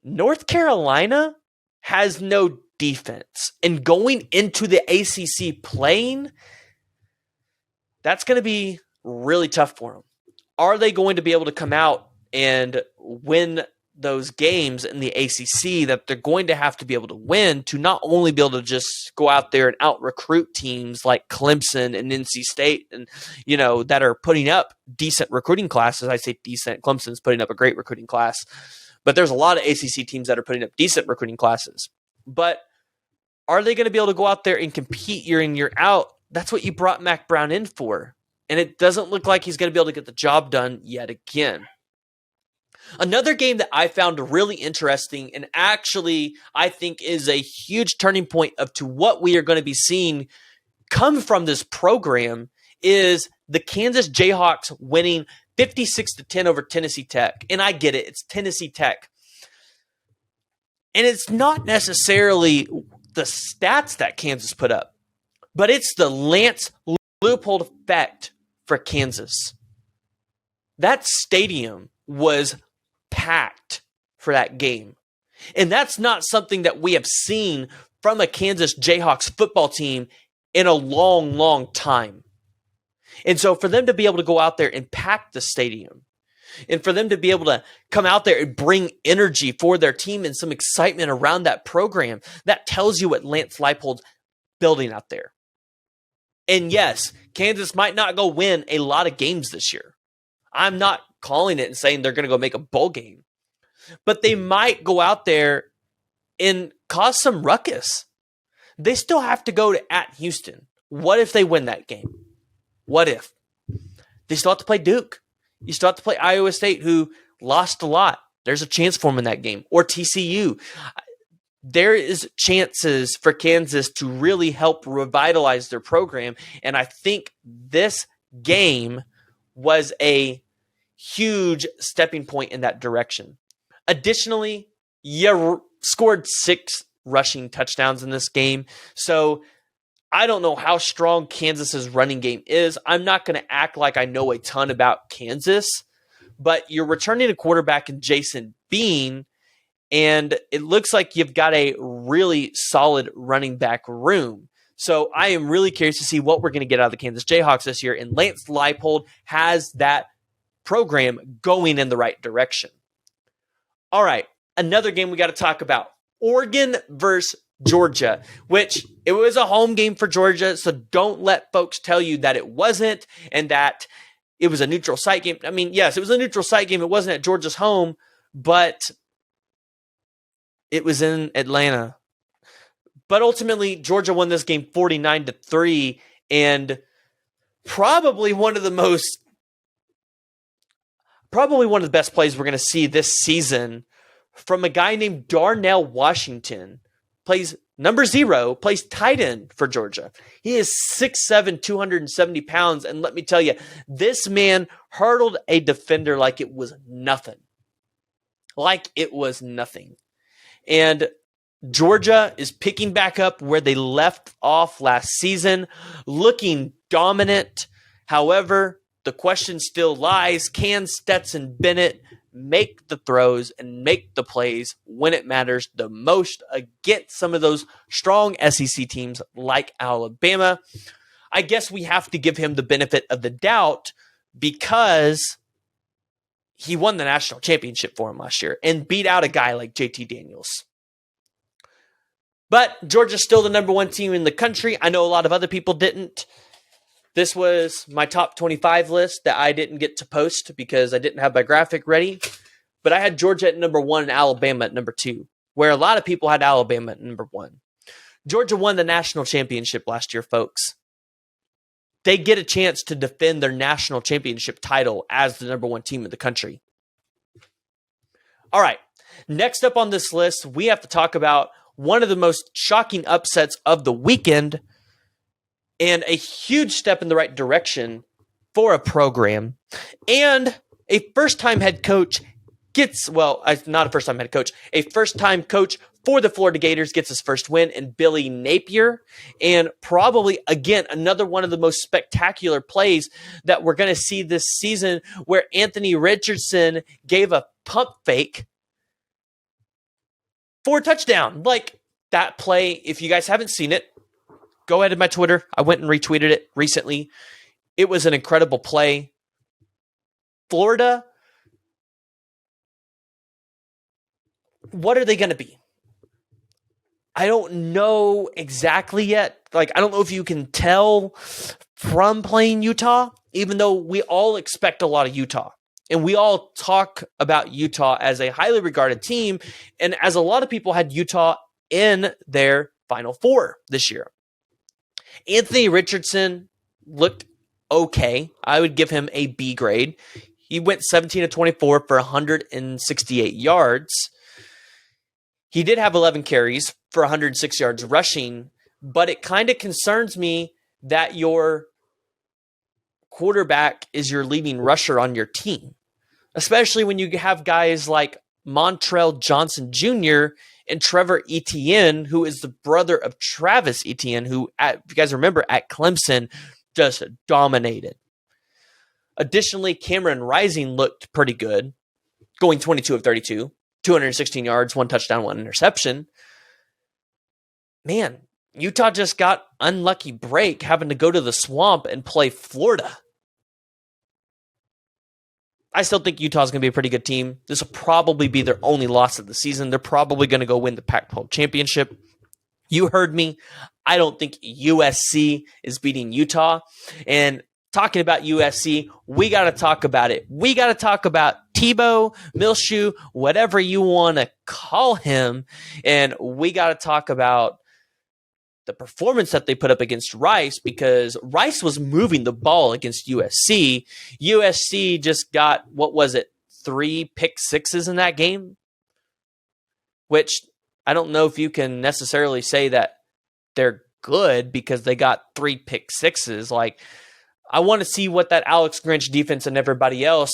North Carolina has no defense. And going into the ACC playing, that's going to be really tough for them. Are they going to be able to come out and win those games in the ACC that they're going to have to be able to win to not only be able to just go out there and out recruit teams like Clemson and NC State and, you know, that are putting up decent recruiting classes. I say decent. Clemson's putting up a great recruiting class, but there's a lot of ACC teams that are putting up decent recruiting classes. But are they going to be able to go out there and compete year in, year out? That's what you brought Mac Brown in for. And it doesn't look like he's going to be able to get the job done yet again. Another game that I found really interesting and actually I think is a huge turning point to what we are going to be seeing come from this program is the Kansas Jayhawks winning 56-10 over Tennessee Tech. And I get it. It's Tennessee Tech. And it's not necessarily the stats that Kansas put up, but it's the Lance Leopold effect for Kansas. That stadium was packed for that game. And that's not something that we have seen from a Kansas Jayhawks football team in a long, long time. And so for them to be able to go out there and pack the stadium, and for them to be able to come out there and bring energy for their team and some excitement around that program, that tells you what Lance Leipold's building out there. And yes, Kansas might not go win a lot of games this year. I'm not calling it and saying they're going to go make a bowl game. But they might go out there and cause some ruckus. They still have to go to at Houston. What if they win that game? What if? They still have to play Duke. You still have to play Iowa State, who lost a lot. There's a chance for them in that game. Or TCU. There is chances for Kansas to really help revitalize their program. And I think this game was a huge stepping point in that direction. Additionally, you scored 6 rushing touchdowns in this game. So I don't know how strong Kansas's running game is. I'm not going to act like I know a ton about Kansas, but you're returning a quarterback in Jason Bean, and it looks like you've got a really solid running back room. So I am really curious to see what we're going to get out of the Kansas Jayhawks this year, and Lance Leipold has that program going in the right direction. All right, another game we got to talk about. Oregon versus Georgia, which it was a home game for Georgia, so don't let folks tell you that it wasn't and that it was a neutral site game. I mean, yes, it was a neutral site game. It wasn't at Georgia's home, but it was in Atlanta. But ultimately, Georgia won this game 49-3, and probably one of the best plays we're going to see this season from a guy named Darnell Washington. Plays number 0, plays tight end for Georgia. He is 6'7", 270 pounds, and let me tell you, this man hurdled a defender like it was nothing. And Georgia is picking back up where they left off last season, looking dominant. However, the question still lies, can Stetson Bennett make the throws and make the plays when it matters the most against some of those strong SEC teams like Alabama? I guess we have to give him the benefit of the doubt because he won the national championship for him last year and beat out a guy like JT Daniels. But Georgia's still the number 1 team in the country. I know a lot of other people didn't. This was my top 25 list that I didn't get to post because I didn't have my graphic ready. But I had Georgia at number 1 and Alabama at number 2, where a lot of people had Alabama at number 1. Georgia won the national championship last year, folks. They get a chance to defend their national championship title as the number 1 team in the country. All right, next up on this list, we have to talk about one of the most shocking upsets of the weekend, and a huge step in the right direction for a program. And a first-time head coach not a first-time head coach, a first-time coach for the Florida Gators gets his first win in Billy Napier. And probably, again, another one of the most spectacular plays that we're going to see this season where Anthony Richardson gave a pump fake for a touchdown. Like that play, if you guys haven't seen it, go ahead to my Twitter. I went and retweeted it recently. It was an incredible play. Florida, what are they going to be? I don't know exactly yet. I don't know if you can tell from playing Utah, even though we all expect a lot of Utah. And we all talk about Utah as a highly regarded team, and as a lot of people had Utah in their Final Four this year. Anthony Richardson looked okay. I would give him a B grade. He went 17-24 for 168 yards. He did have 11 carries for 106 yards rushing, but it kind of concerns me that your quarterback is your leading rusher on your team, especially when you have guys like Montrell Johnson Jr. and Trevor Etienne, who is the brother of Travis Etienne, who, if you guys remember, at Clemson, just dominated. Additionally, Cameron Rising looked pretty good, going 22 of 32, 216 yards, 1 touchdown, 1 interception. Man, Utah just got unlucky break having to go to the swamp and play Florida. I still think Utah's going to be a pretty good team. This will probably be their only loss of the season. They're probably going to go win the Pac-12 championship. You heard me. I don't think USC is beating Utah. And talking about USC, we got to talk about it. We got to talk about Tebow, Milshu, whatever you want to call him. And we got to talk about the performance that they put up against Rice, because Rice was moving the ball against USC. USC just got, 3 pick sixes in that game, which I don't know if you can necessarily say that they're good because they got 3 pick sixes. I want to see what that Alex Grinch defense and everybody else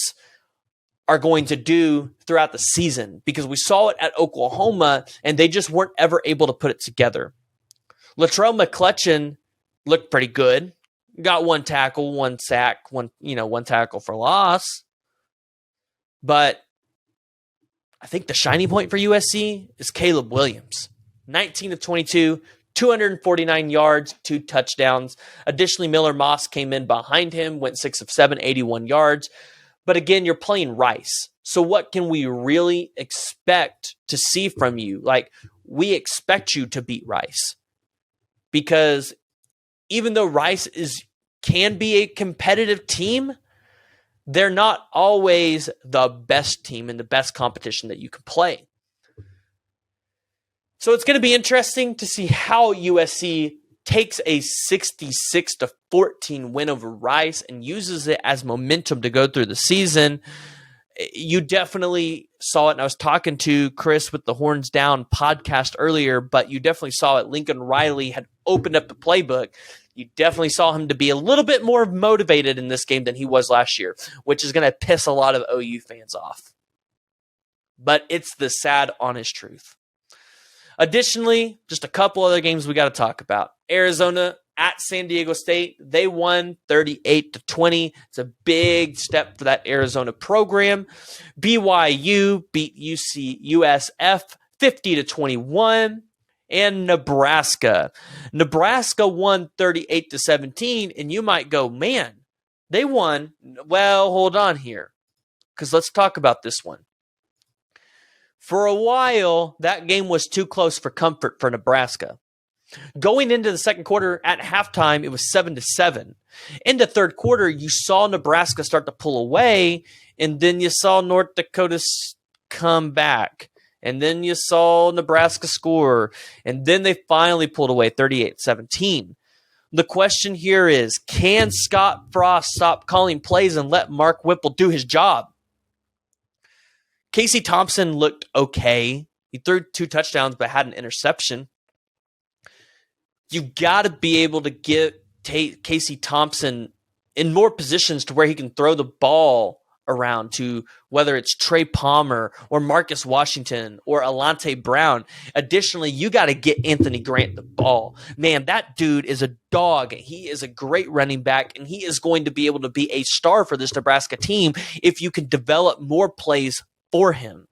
are going to do throughout the season, because we saw it at Oklahoma and they just weren't ever able to put it together. Latrell McClutchin looked pretty good. Got one tackle, one sack, one tackle for loss. But I think the shining point for USC is Caleb Williams. 19 of 22, 249 yards, 2 touchdowns. Additionally, Miller Moss came in behind him, went 6 of 7, 81 yards. But again, you're playing Rice. So what can we really expect to see from you? Like, we expect you to beat Rice. Because even though Rice can be a competitive team, they're not always the best team in the best competition that you can play. So it's going to be interesting to see how USC takes a 66-14 win over Rice and uses it as momentum to go through the season. You definitely saw it, and I was talking to Chris with the Horns Down podcast earlier, but you definitely saw it. Lincoln Riley had opened up the playbook. You definitely saw him to be a little bit more motivated in this game than he was last year, which is going to piss a lot of OU fans off. But it's the sad, honest truth. Additionally, just a couple other games we got to talk about. Arizona at San Diego State, they won 38-20. It's a big step for that Arizona program. BYU beat USF 50-21. And Nebraska won 38-17. And you might go, man, they won. Well, hold on here, because let's talk about this one. For a while, that game was too close for comfort for Nebraska. Going into the second quarter, at halftime, it was 7-7. In the third quarter, you saw Nebraska start to pull away, and then you saw North Dakota come back, and then you saw Nebraska score, and then they finally pulled away 38-17. The question here is, can Scott Frost stop calling plays and let Mark Whipple do his job? Casey Thompson looked okay. He threw 2 touchdowns but had an interception. You got to be able to get Casey Thompson in more positions to where he can throw the ball around to, whether it's Trey Palmer or Marcus Washington or Alante Brown. Additionally, you got to get Anthony Grant the ball. Man, that dude is a dog. He is a great running back, and he is going to be able to be a star for this Nebraska team if you can develop more plays for him.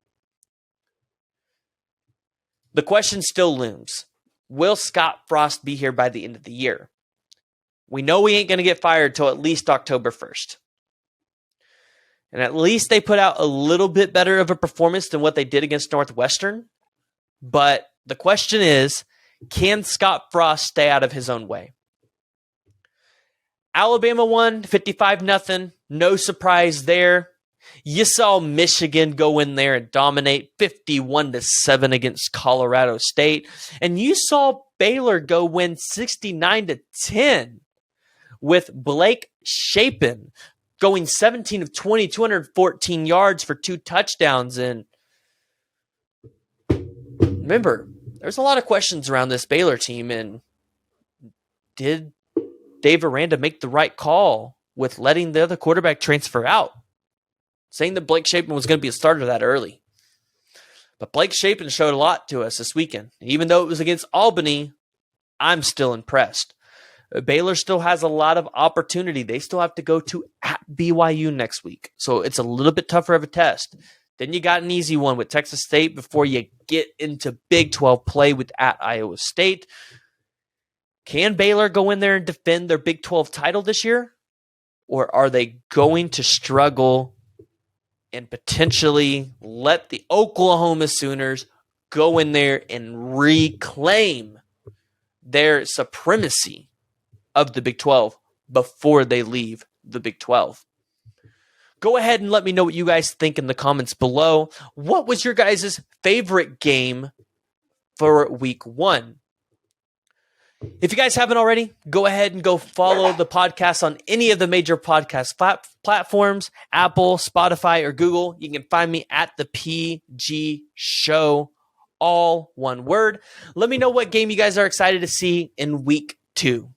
The question still looms. Will Scott Frost be here by the end of the year? We know we ain't going to get fired till at least October 1st. And at least they put out a little bit better of a performance than what they did against Northwestern. But the question is, can Scott Frost stay out of his own way? Alabama won 55-0. No surprise there. You saw Michigan go in there and dominate 51-7 against Colorado State. And you saw Baylor go win 69-10 with Blake Shapen going 17 of 20, 214 yards for 2 touchdowns. And remember, there's a lot of questions around this Baylor team. And did Dave Aranda make the right call with letting the other quarterback transfer out? Saying that Blake Shapen was going to be a starter that early. But Blake Shapen showed a lot to us this weekend. Even though it was against Albany, I'm still impressed. Baylor still has a lot of opportunity. They still have to go to at BYU next week. So it's a little bit tougher of a test. Then you got an easy one with Texas State before you get into Big 12 play with at Iowa State. Can Baylor go in there and defend their Big 12 title this year? Or are they going to struggle and potentially let the Oklahoma Sooners go in there and reclaim their supremacy of the Big 12 before they leave the Big 12? Go ahead and let me know what you guys think in the comments below. What was your guys' favorite game for week 1? If you guys haven't already, go ahead and go follow the podcast on any of the major podcast platforms, Apple, Spotify, or Google. You can find me at thePGshow, all one word. Let me know what game you guys are excited to see in week 2.